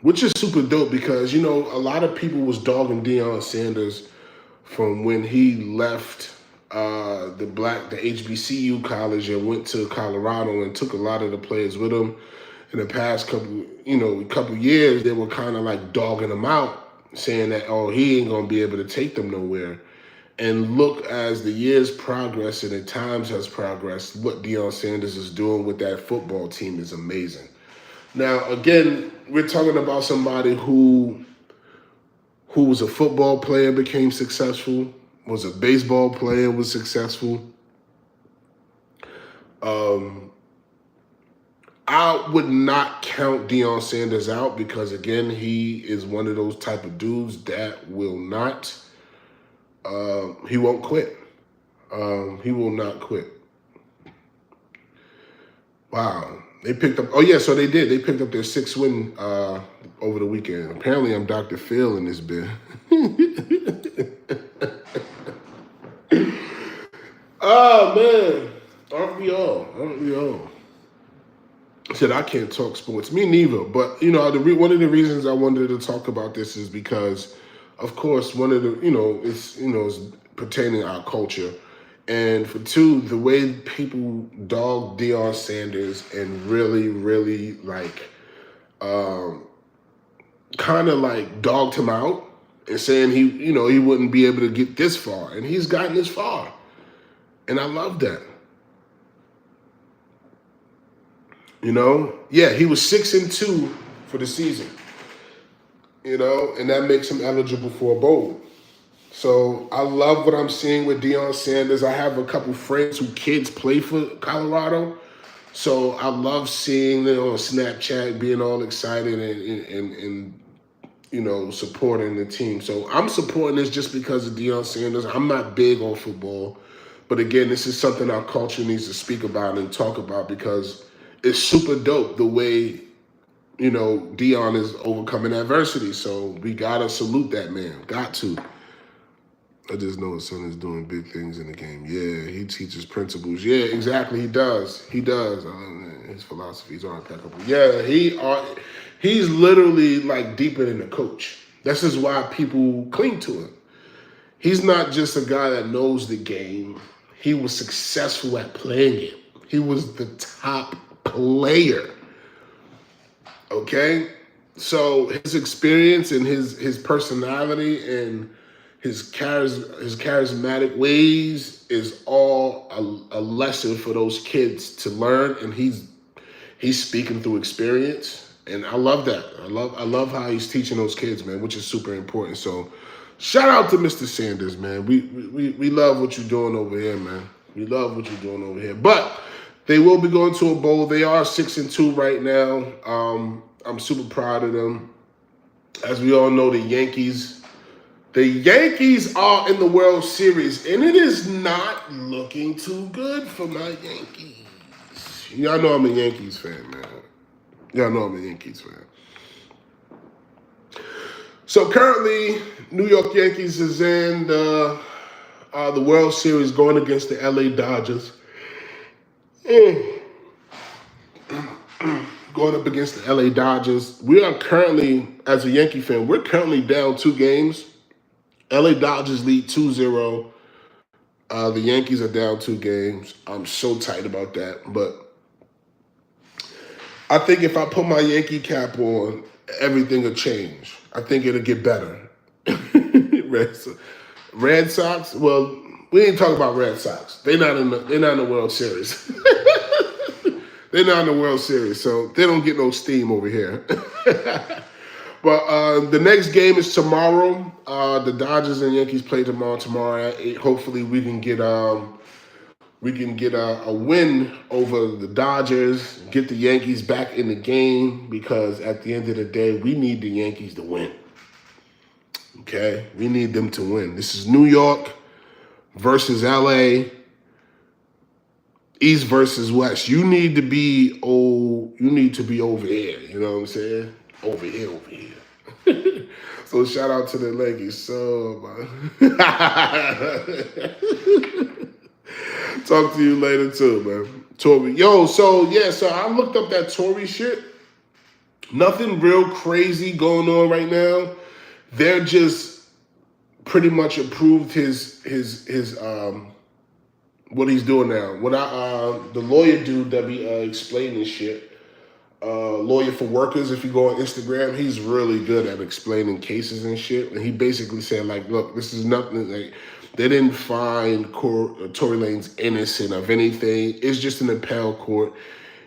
Which is super dope because, a lot of people was dogging Deion Sanders from when he left the HBCU college and went to Colorado and took a lot of the players with him. In the past couple years, they were kind of like dogging him out, saying that, oh, he ain't going to be able to take them nowhere. And look, as the years progress and the times has progressed, what Deion Sanders is doing with that football team is amazing. Now, again, we're talking about somebody who was a football player, became successful, was a baseball player, was successful. I would not count Deion Sanders out because, again, he is one of those type of dudes that will not, he won't quit. He will not quit. Wow. They picked up, so they did. They picked up their 6th win over the weekend. Apparently, I'm Dr. Phil in this bit. Oh, man. Aren't we all? I said, I can't talk sports. Me neither. But, one of the reasons I wanted to talk about this is because, of course, one of the, it's pertaining to our culture. And for 2, the way people dog Deion Sanders and really, really kind of like dogged him out and saying he wouldn't be able to get this far. And he's gotten this far. And I love that. Yeah, he was 6-2 for the season, and that makes him eligible for a bowl. So I love what I'm seeing with Deion Sanders. I have a couple friends who kids play for Colorado. So I love seeing them on Snapchat being all excited and supporting the team. So I'm supporting this just because of Deion Sanders. I'm not big on football. But again, this is something our culture needs to speak about and talk about because it's super dope the way, Deion is overcoming adversity. So we got to salute that man. Got to. I just know his son is doing big things in the game. Yeah, he teaches principles. Yeah, exactly. He does. His philosophies are impeccable. Yeah, he's literally like deeper than a coach. This is why people cling to him. He's not just a guy that knows the game. He was successful at playing it. He was the top player. Okay? So his experience and his personality and his charismatic ways is all a lesson for those kids to learn, and he's speaking through experience, and I love that. I love how he's teaching those kids, man, which is super important. So, shout out to Mr. Sanders, man. We love what you're doing over here, man. We love what you're doing over here. But they will be going to a bowl. They are 6-2 right now. I'm super proud of them. As we all know, the Yankees The Yankees are in the World Series, and it is not looking too good for my Yankees. Y'all know I'm a Yankees fan, man. Y'all know I'm a Yankees fan. So currently, New York Yankees is in the World Series going against the LA Dodgers. Going up against the LA Dodgers. We are currently, as a Yankee fan, we're currently down 2 games. LA Dodgers lead 2-0. The Yankees are down 2 games. I'm so tight about that. But I think if I put my Yankee cap on, everything will change. I think it'll get better. Red Sox, well, we ain't talking about Red Sox. They're not in the World Series. They're not in the World Series, so they don't get no steam over here. But the next game is tomorrow. The Dodgers and Yankees play tomorrow at 8. Hopefully, we can get a win over the Dodgers, get the Yankees back in the game, because at the end of the day, we need the Yankees to win. Okay, we need them to win. This is New York versus LA. East versus West. You need to be over here. You know what I'm saying? Over here. So shout out to the Yankees. So talk to you later too, man. Tory. So I looked up that Tory shit. Nothing real crazy going on right now. They're just pretty much approved his what he's doing now. The lawyer dude that be explaining shit, Lawyer for Workers, if you go on Instagram, he's really good at explaining cases and shit. And he basically said, like, look, this is nothing, like, they didn't find Tory Lanez innocent of anything. It's just an appellate court.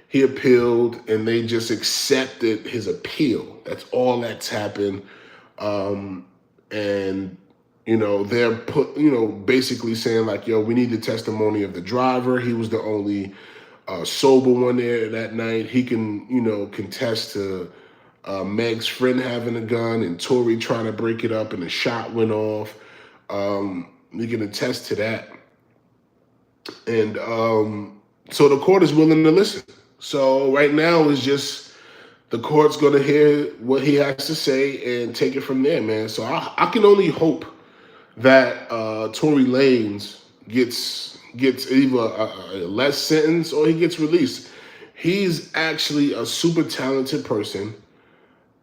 He appealed, and they just accepted his appeal. That's all that's happened. And they're basically saying, like, yo, we need the testimony of the driver. He was the only sober one there that night. He can, contest to Meg's friend having a gun and Tory trying to break it up and the shot went off. We can attest to that. And so the court is willing to listen. So right now it's just the court's going to hear what he has to say and take it from there, man. So I can only hope that Tory Lanez gets either a less sentence or he gets released. He's actually a super talented person,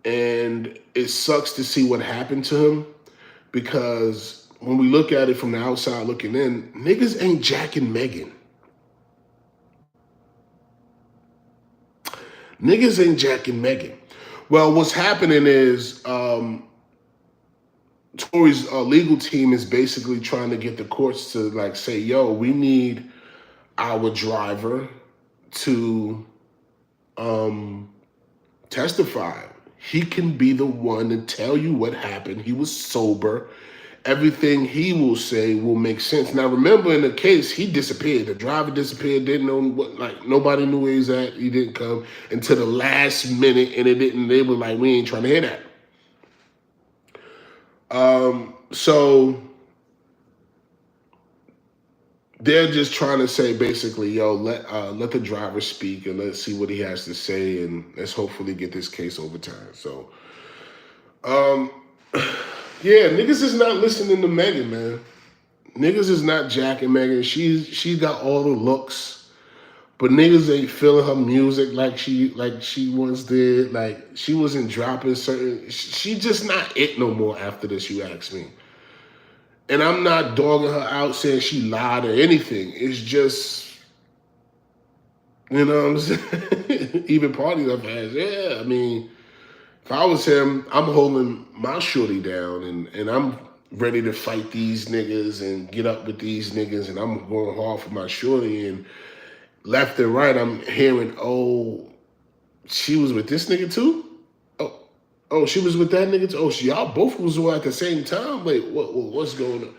and it sucks to see what happened to him, because when we look at it from the outside looking in, niggas ain't jacking Megan. Niggas ain't jacking Megan. Well, what's happening is Tory's legal team is basically trying to get the courts to, like, say, yo, we need our driver to testify. He can be the one to tell you what happened. He was sober. Everything he will say will make sense. Now, remember, in the case, he disappeared. The driver disappeared, didn't know nobody knew where he's at. He didn't come until the last minute, and they were like, we ain't trying to hear that. So they're just trying to say, basically, yo, let the driver speak and let's see what he has to say, and let's hopefully get this case overturned. So, yeah, niggas is not listening to Megan, man. Niggas is not jacking Megan. She got all the looks, but niggas ain't feeling her music like she once did. Like, she wasn't dropping certain. She just not it no more after this, you ask me. And I'm not dogging her out saying she lied or anything. It's just, you know what I'm saying? Even parties I've had, yeah. I mean, if I was him, I'm holding my shorty down and I'm ready to fight these niggas and get up with these niggas, and I'm going hard for my shorty. And left and right, I'm hearing, oh, she was with this nigga too? Oh, she was with that nigga too? Oh, y'all both was at the same time? Wait, what's going on?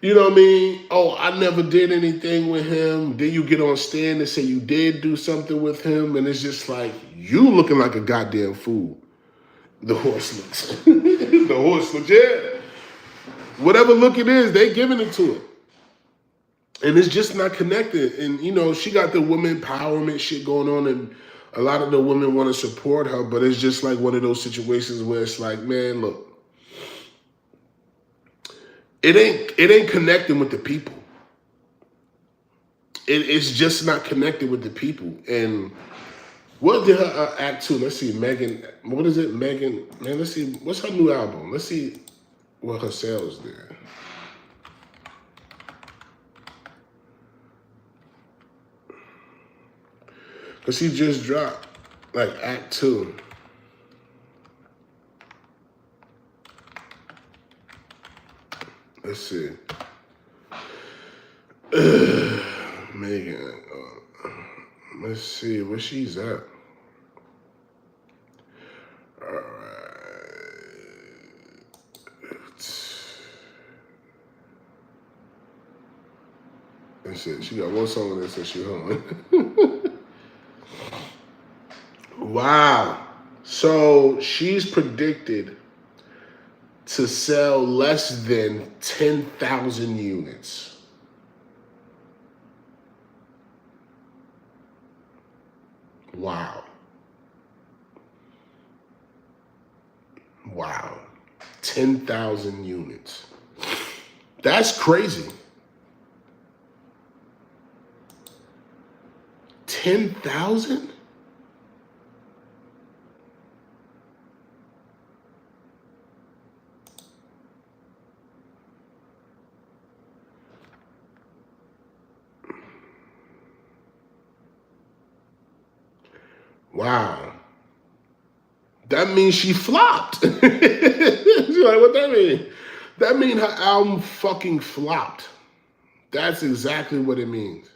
You know what I mean? Oh, I never did anything with him. Then you get on stand and say you did do something with him, and it's just like, you looking like a goddamn fool. The horse looks. The horse looks, yeah. Whatever look it is, they giving it to her. And it's just not connected. And, you know, she got the women empowerment shit going on, and a lot of the women want to support her, but it's just like one of those situations where it's like, man, look, it ain't connecting with the people. It's just not connected with the people. And what did her act to? Let's see, Megan. What is it, Megan? Man, let's see. What's her new album? Let's see what her sales did. Because she just dropped, like, Act 2. Let's see. Megan. Let's see where she's at. All right. That's it. She got one song that says she home. Wow. So she's predicted to sell less than 10,000 units. Wow. Wow. 10,000 units. That's crazy. 10,000? Wow. That means she flopped. She's like, what that mean? That means her album fucking flopped. That's exactly what it means.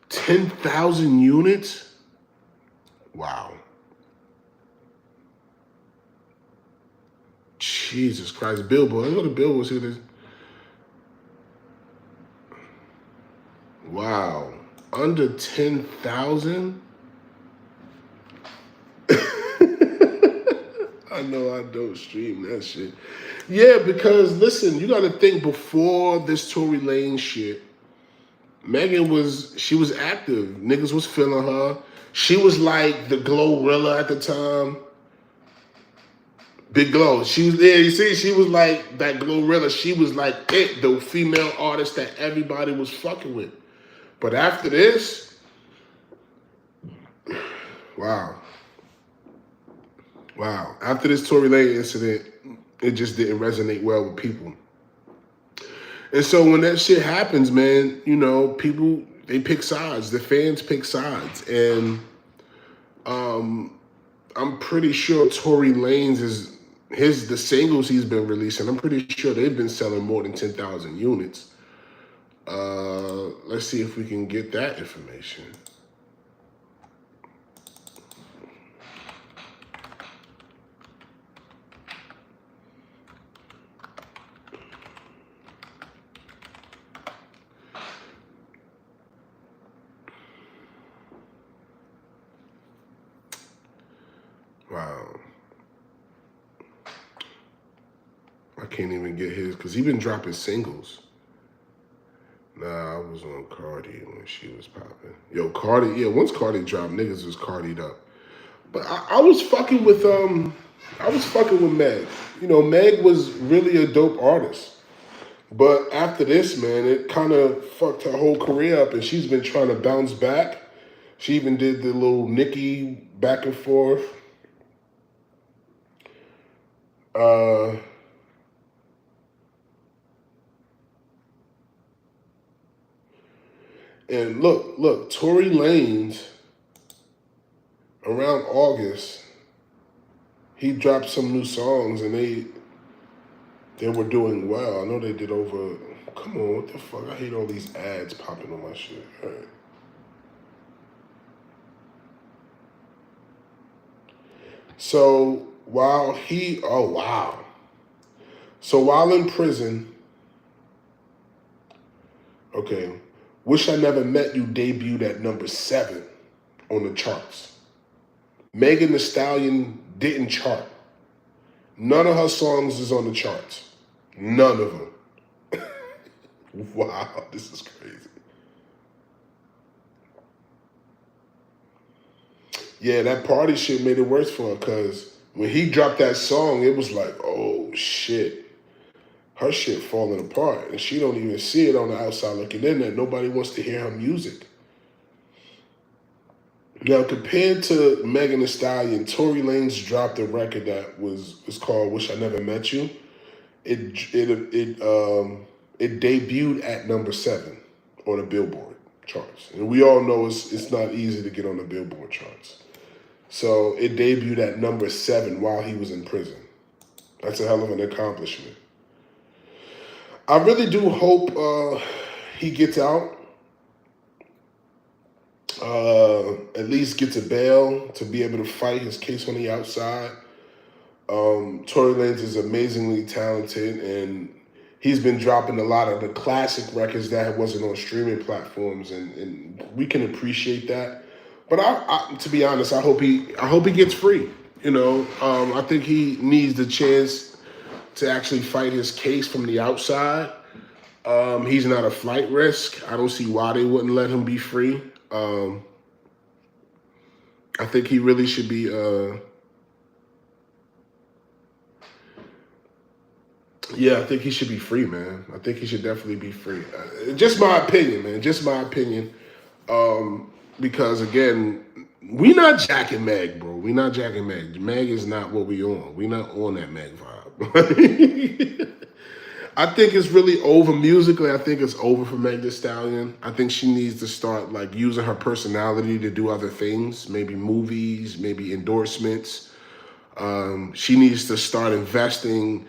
$10,000 units? Wow. Jesus Christ. Billboard. Let's go to Billboard, see this. Wow. Under 10,000? I know I don't stream that shit. Yeah, because listen, you gotta think before this Tory Lanez shit, Megan was active. Niggas was feeling her. She was like the Glorilla at the time. Big Glow. She was there. You see, she was like that Glorilla. She was like it, the female artist that everybody was fucking with. But after this, wow. Wow. After this Tory Lanez incident, it just didn't resonate well with people. And so when that shit happens, man, you know, people, they pick sides. The fans pick sides. And I'm pretty sure Tory Lanez the singles he's been releasing, I'm pretty sure they've been selling more than 10,000 units. Let's see if we can get that information. Wow. I can't even get his, because he's been dropping singles. Nah, I was on Cardi when she was popping. Yo, Cardi, yeah, once Cardi dropped, niggas was Cardi'd up. But I was fucking with Meg. You know, Meg was really a dope artist. But after this, man, it kind of fucked her whole career up, and she's been trying to bounce back. She even did the little Nicki back and forth. And look, Tory Lanez, around August, he dropped some new songs, and they were doing well. I know they did over, come on, what the fuck? I hate all these ads popping on my shit. All right. So while So while in prison, okay, Wish I Never Met You debuted at number 7 on the charts. Megan Thee Stallion didn't chart. None of her songs is on the charts. None of them. Wow, this is crazy. Yeah, that party shit made it worse for her because when he dropped that song, it was like, oh shit. Her shit falling apart. And she don't even see it on the outside looking in there. Nobody wants to hear her music. Now, compared to Megan Thee Stallion, Tory Lanez dropped a record that was called "Wish I Never Met You." It debuted at number 7 on the Billboard charts, and we all know it's not easy to get on the Billboard charts. So it debuted at number 7 while he was in prison. That's a hell of an accomplishment. I really do hope he gets out. At least gets a bail to be able to fight his case on the outside. Tory Lanez is amazingly talented, and he's been dropping a lot of the classic records that wasn't on streaming platforms, and we can appreciate that. But I to be honest, I hope he gets free. You know, I think he needs the chance to actually fight his case from the outside. He's not a flight risk. I don't see why they wouldn't let him be free. I think he really should be. Yeah, I think he should be free, man. I think he should definitely be free. Just my opinion, man. Just my opinion. Because again, we not Jack and Meg, bro. We not Jack and Meg. Meg is not what we on. We not on that Meg vibe. I think it's really over musically. I think it's over for Meg Thee Stallion. I think she needs to start like using her personality to do other things, maybe movies, maybe endorsements. She needs to start investing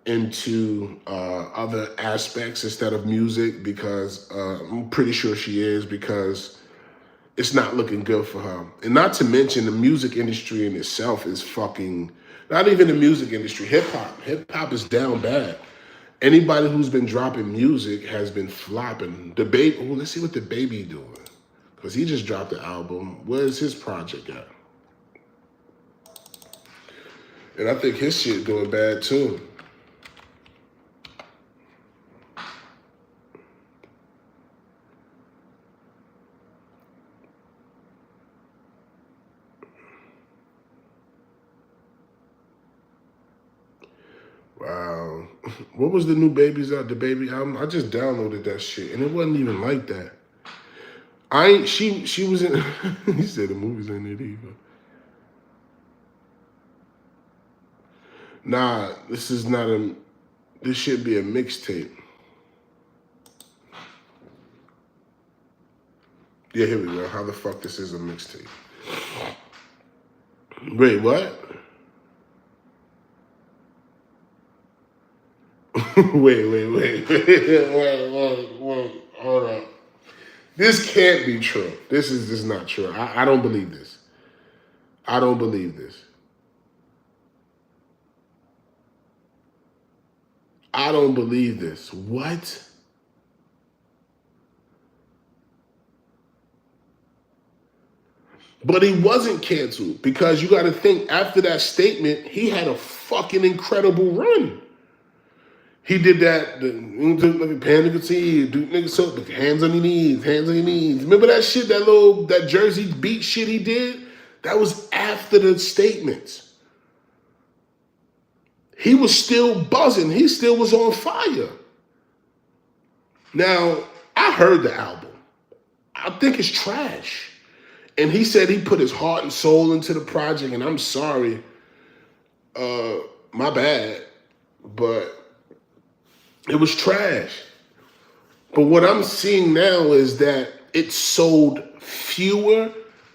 into other aspects instead of music because I'm pretty sure she is, because it's not looking good for her. And not to mention the music industry in itself is fucking, not even the music industry, hip hop. Hip hop is down bad. Anybody who's been dropping music has been flopping. The baby, oh, let's see what the baby doing, because he just dropped the album. Where's his project at? And I think his shit doing bad too. Wow. What was the new Baby's out? The Baby album? I just downloaded that shit, and it wasn't even like that. She was in, he said the movie's in it either. Nah, this should be a mixtape. Yeah, here we go. How the fuck this is a mixtape? Wait, what? wait. Hold on. This can't be true. This is just not true. I don't believe this. I don't believe this. I don't believe this. What? But he wasn't canceled, because you got to think, after that statement, he had a fucking incredible run. He did that, panic so hands on your knees, hands on your knees. Remember that shit, that Jersey beat shit he did? That was after the statements. He was still buzzing. He still was on fire. Now, I heard the album. I think it's trash. And he said he put his heart and soul into the project, and I'm sorry. My bad. But it was trash. But what I'm seeing now is that it sold fewer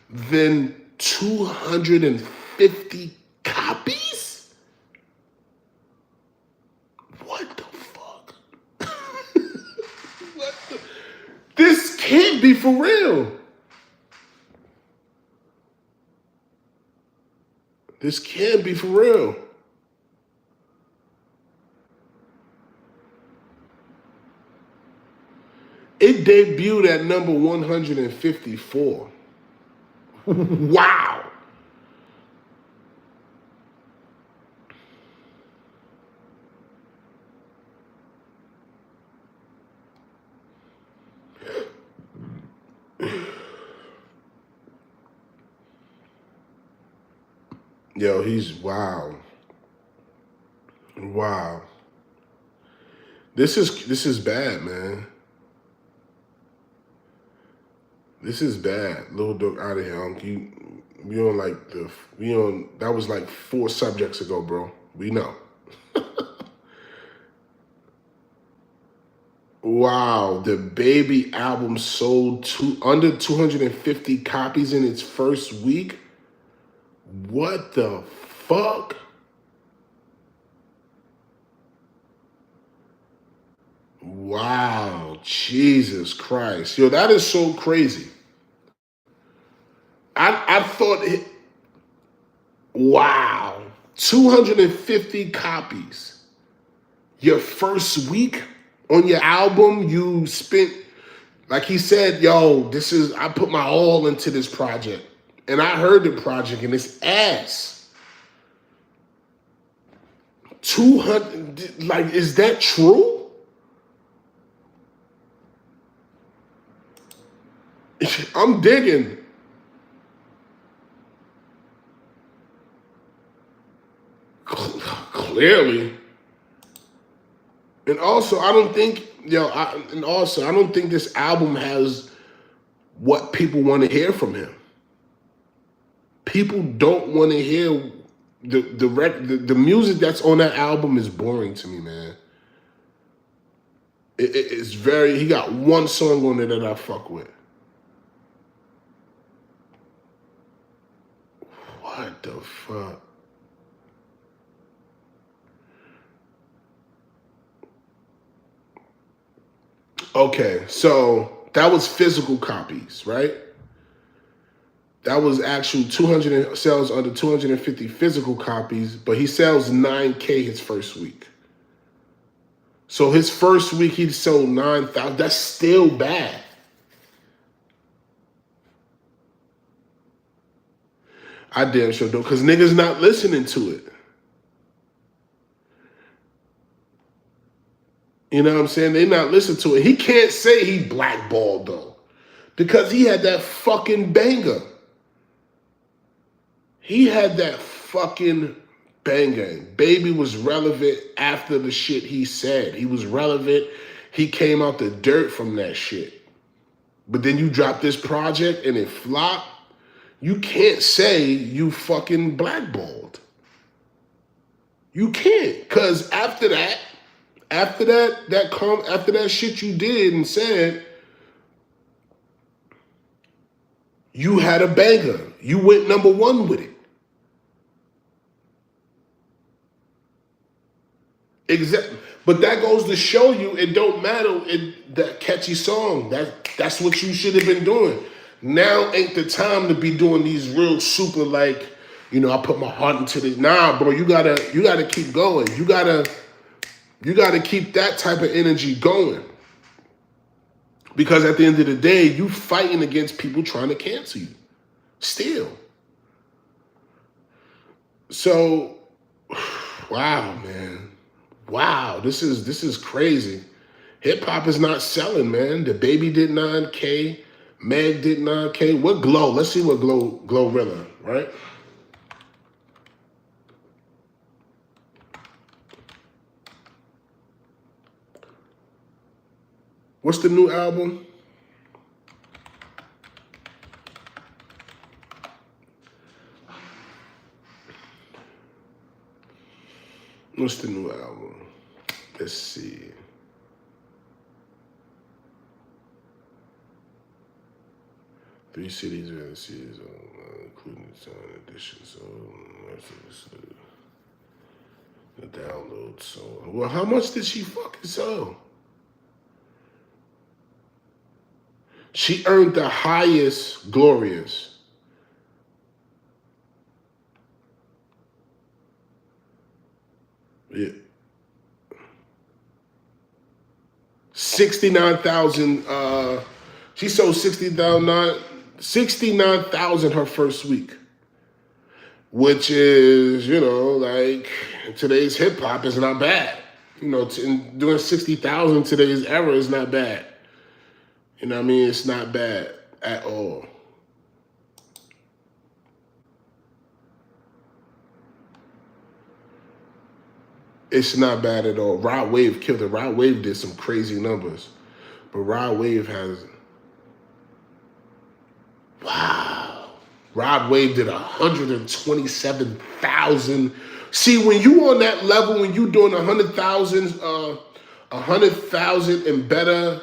than 250 copies? What the fuck? This can't be for real. This can't be for real. It debuted at number 154. Wow. Yo, he's wow. Wow. This is bad, man. This is bad. Lil Durk out of here. We on like that was like 4 subjects ago, bro. We know. Wow, the Baby album sold under 250 copies in its first week. What the fuck? Wow, Jesus Christ. Yo, that is so crazy. I thought it, wow, 250 copies. Your first week on your album, you spent, like he said, yo, I put my all into this project. And I heard the project and it's ass. 200, like, is that true? I'm digging. Clearly. And also, I don't think, I don't think this album has what people want to hear from him. People don't want to hear the music that's on that album is boring to me, man. It's he got one song on there that I fuck with. What the fuck? Okay, so that was physical copies, right? That was actual 200 sells under 250 physical copies, but he sells 9K his first week. So his first week he sold 9,000. That's still bad. I damn sure don't, because niggas not listening to it. You know what I'm saying? They not listening to it. He can't say he blackballed though, because he had that fucking banger. He had that fucking banger. Baby was relevant after the shit he said. He was relevant. He came out the dirt from that shit. But then you drop this project and it flopped. You can't say you fucking blackballed. You can't, because after that shit you did and said, you had a banger. You went #1 with it. Exactly. But that goes to show you it don't matter that catchy song. That's what you should have been doing. Now ain't the time to be doing these real super I put my heart into this. Nah, bro, you gotta keep going. You gotta keep that type of energy going. Because at the end of the day, you fighting against people trying to cancel you. Still. So, wow, man. Wow, this is crazy. Hip hop is not selling, man. The Baby did 9K. Meg did 9K. What Glow? Let's see what Glorilla, right? What's the new album? What's the new album? Let's see. Three cities and cities, including sound edition. So the download. So, well, how much did she fucking sell? She earned the highest Glorious. Yeah. 69,000. She sold 69,000 69,000 her first week, which is, like today's hip hop is not bad. Doing 60,000 today's era is not bad. You know what I mean? It's not bad at all. It's not bad at all. Rod Wave killed it. Rod Wave did some crazy numbers. But Rod Wave has... Wow. Rod Wave did 127,000. See, when you on that level, when you doing 100,000 and better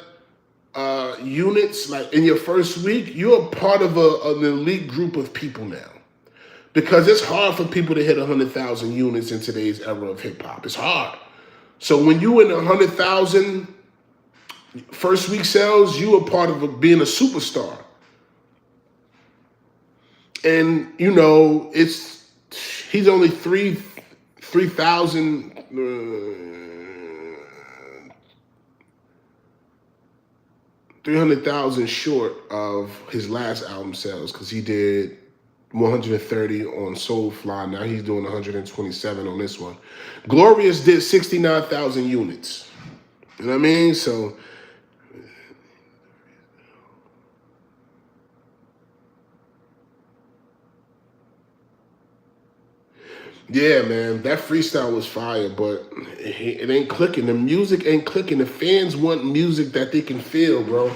units, like in your first week, you're a part of an elite group of people now. Because it's hard for people to hit 100,000 units in today's era of hip hop. It's hard. So when you in 100,000 first week sales, you are part of being a superstar. And he's only 300,000 short of his last album sales, because he did 130 on Soulfly. Now he's doing 127 on this one. Glorious did 69,000 units. You know what I mean? So yeah, man, that freestyle was fire, but it ain't clicking. The music ain't clicking. The fans want music that they can feel, bro.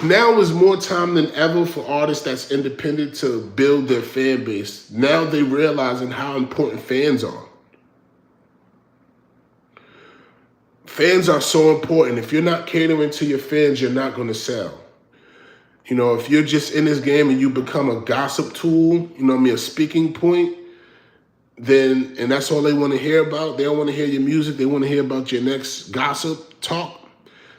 Now is more time than ever for artists that's independent to build their fan base. Now they realizing how important fans are. Fans are so important. If you're not catering to your fans, you're not going to sell. If you're just in this game and you become a gossip tool, a speaking point, and that's all they want to hear about. They don't want to hear your music. They want to hear about your next gossip talk.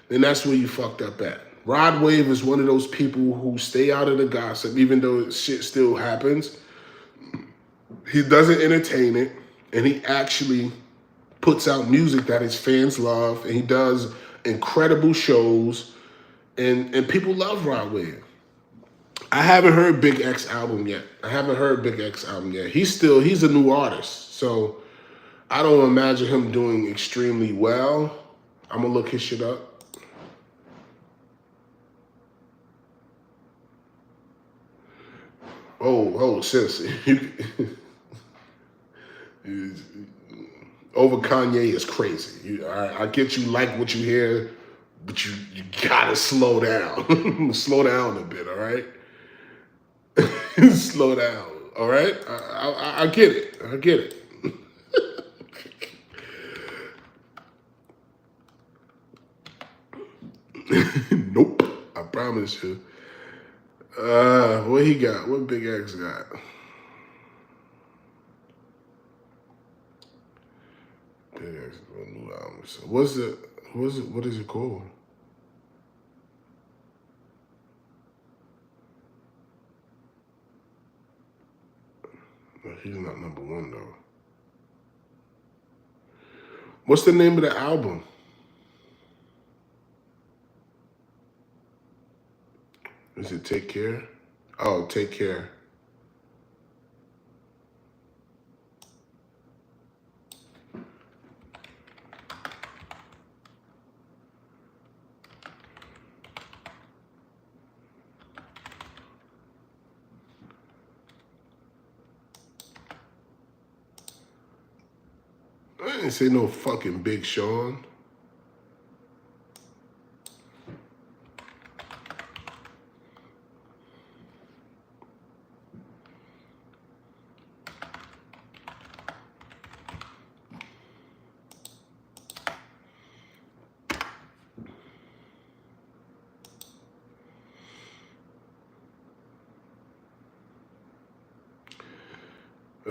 Then that's where you fucked up at. Rod Wave is one of those people who stay out of the gossip, even though shit still happens. He doesn't entertain it, and he actually puts out music that his fans love, and he does incredible shows, and people love Rod Wave. I haven't heard Big X album yet. He's a new artist, so I don't imagine him doing extremely well. I'm gonna look his shit up. Oh, sis. Over Kanye is crazy. I get you like what you hear, but you gotta slow down. Slow down a bit, all right? Slow down, all right? I get it. Nope, I promise you. What he got? What Big X got? Big X new album. So what is it called? No, he's not number one though. What's the name of the album? Is it Take Care? Oh, Take Care. I didn't say no fucking Big Sean.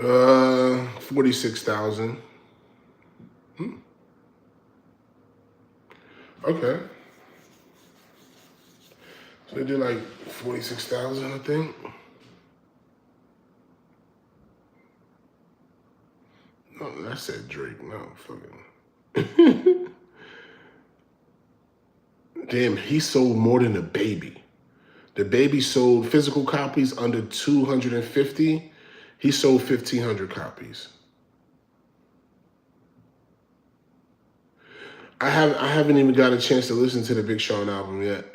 Uh, 46,000. Okay. So they did like 46,000, I think. No, that said Drake. No, fucking. Damn, he sold more than a baby. The Baby sold physical copies under 250. He sold 1,500 copies. I haven't even got a chance to listen to the Big Sean album yet.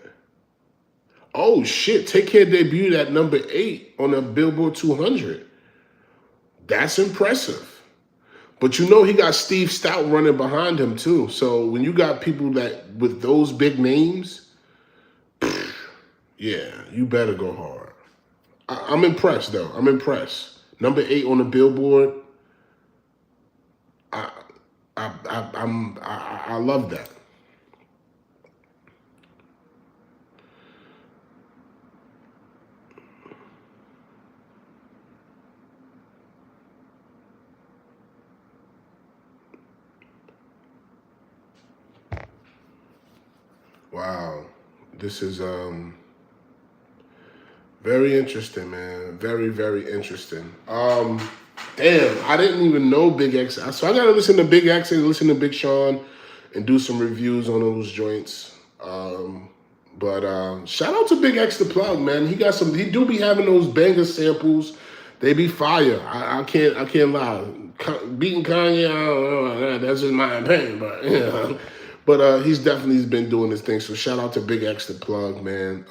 Oh shit! Take Care debuted at number 8 on the Billboard 200. That's impressive. But you know he got Steve Stout running behind him too. So when you got people that with those big names, yeah, you better go hard. I'm impressed though. I'm impressed. Number 8 on the Billboard. I love that. Wow, this is very interesting, man. Very, very interesting. Damn, I didn't even know Big X. So I gotta listen to Big X and listen to Big Sean and do some reviews on those joints. But shout out to Big X the plug, man. He do be having those banger samples. They be fire. I can't lie. Beating Kanye, I don't know, that's just my opinion, but you know. But he's definitely been doing his thing. So shout out to Big X the plug, man.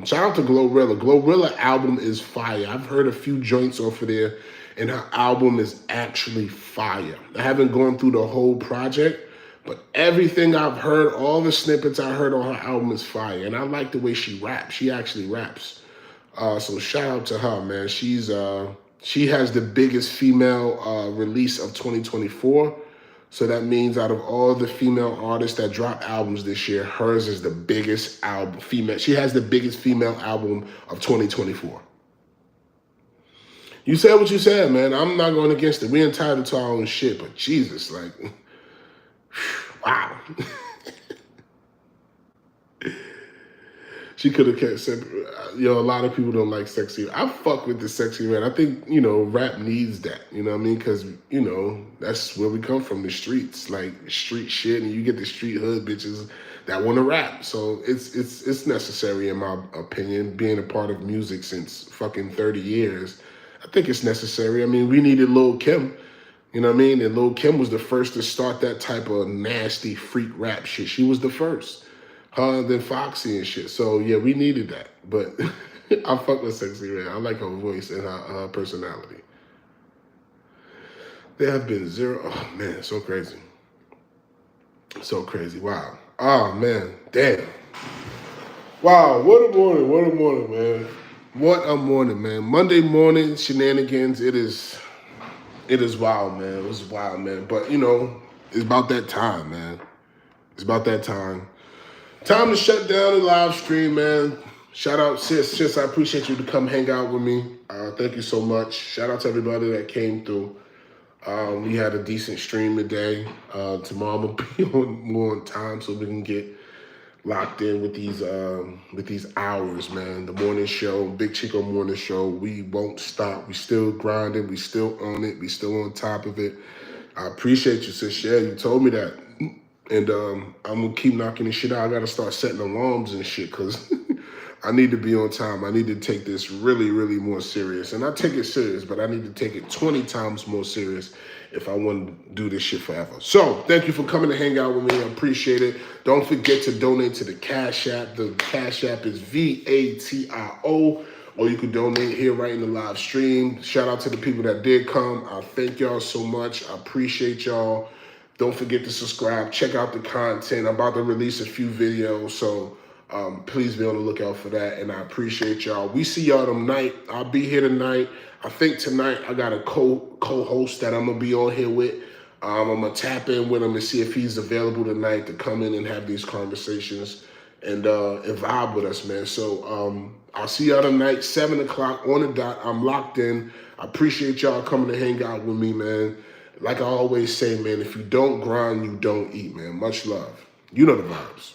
Shout out to Glorilla. Glorilla album is fire. I've heard a few joints off of there, and her album is actually fire. I haven't gone through the whole project, but everything I've heard, all the snippets I heard on her album is fire. And I like the way she raps. She actually raps. So shout out to her, man. She has the biggest female release of 2024. So that means out of all the female artists that dropped albums this year, hers is the biggest album, female. She has the biggest female album of 2024. You said what you said, man. I'm not going against it. We entitled to our own shit, but Jesus, like, wow. She could have kept saying, a lot of people don't like sexy. I fuck with the sexy red. I think, rap needs that, you know what I mean? Because, that's where we come from, the streets, like street shit. And you get the street hood bitches that want to rap. So it's necessary, in my opinion, being a part of music since fucking 30 years. I think it's necessary. I mean, we needed Lil' Kim, you know what I mean? And Lil' Kim was the first to start that type of nasty freak rap shit. She was the first. Her, then Foxy and shit. So, yeah, we needed that. But I fuck with Sexy Red. I like her voice and her personality. There have been zero. Oh, man, so crazy. So crazy. Wow. Oh, man. Damn. Wow, what a morning, man. What a morning, man. Monday morning shenanigans. It is wild, man. It was wild, man. But, it's about that time, man. It's about that time. Time to shut down the live stream, man. Shout out, sis. I appreciate you to come hang out with me. Thank you so much. Shout out to everybody that came through. We had a decent stream today. Tomorrow I'm gonna be more on time so we can get locked in with these hours, man. The morning show, Big Chico morning show. We won't stop. We still grinding. We still on it. We still on top of it. I appreciate you, sis. Yeah, you told me that. And I'm going to keep knocking this shit out. I got to start setting alarms and shit because I need to be on time. I need to take this really, really more serious. And I take it serious, but I need to take it 20 times more serious if I want to do this shit forever. So thank you for coming to hang out with me. I appreciate it. Don't forget to donate to the Cash App. The Cash App is VATIO. Or you can donate here right in the live stream. Shout out to the people that did come. I thank y'all so much. I appreciate y'all. Don't forget to subscribe. Check out the content. I'm about to release a few videos, so please be on the lookout for that, and I appreciate y'all. We see y'all tonight. I'll be here tonight. I think tonight I got a co-host that I'm going to be on here with. I'm going to tap in with him and see if he's available tonight to come in and have these conversations and vibe with us, man. So I'll see y'all tonight, 7 o'clock on the dot. I'm locked in. I appreciate y'all coming to hang out with me, man. Like I always say, man, if you don't grind, you don't eat, man. Much love. You know the vibes.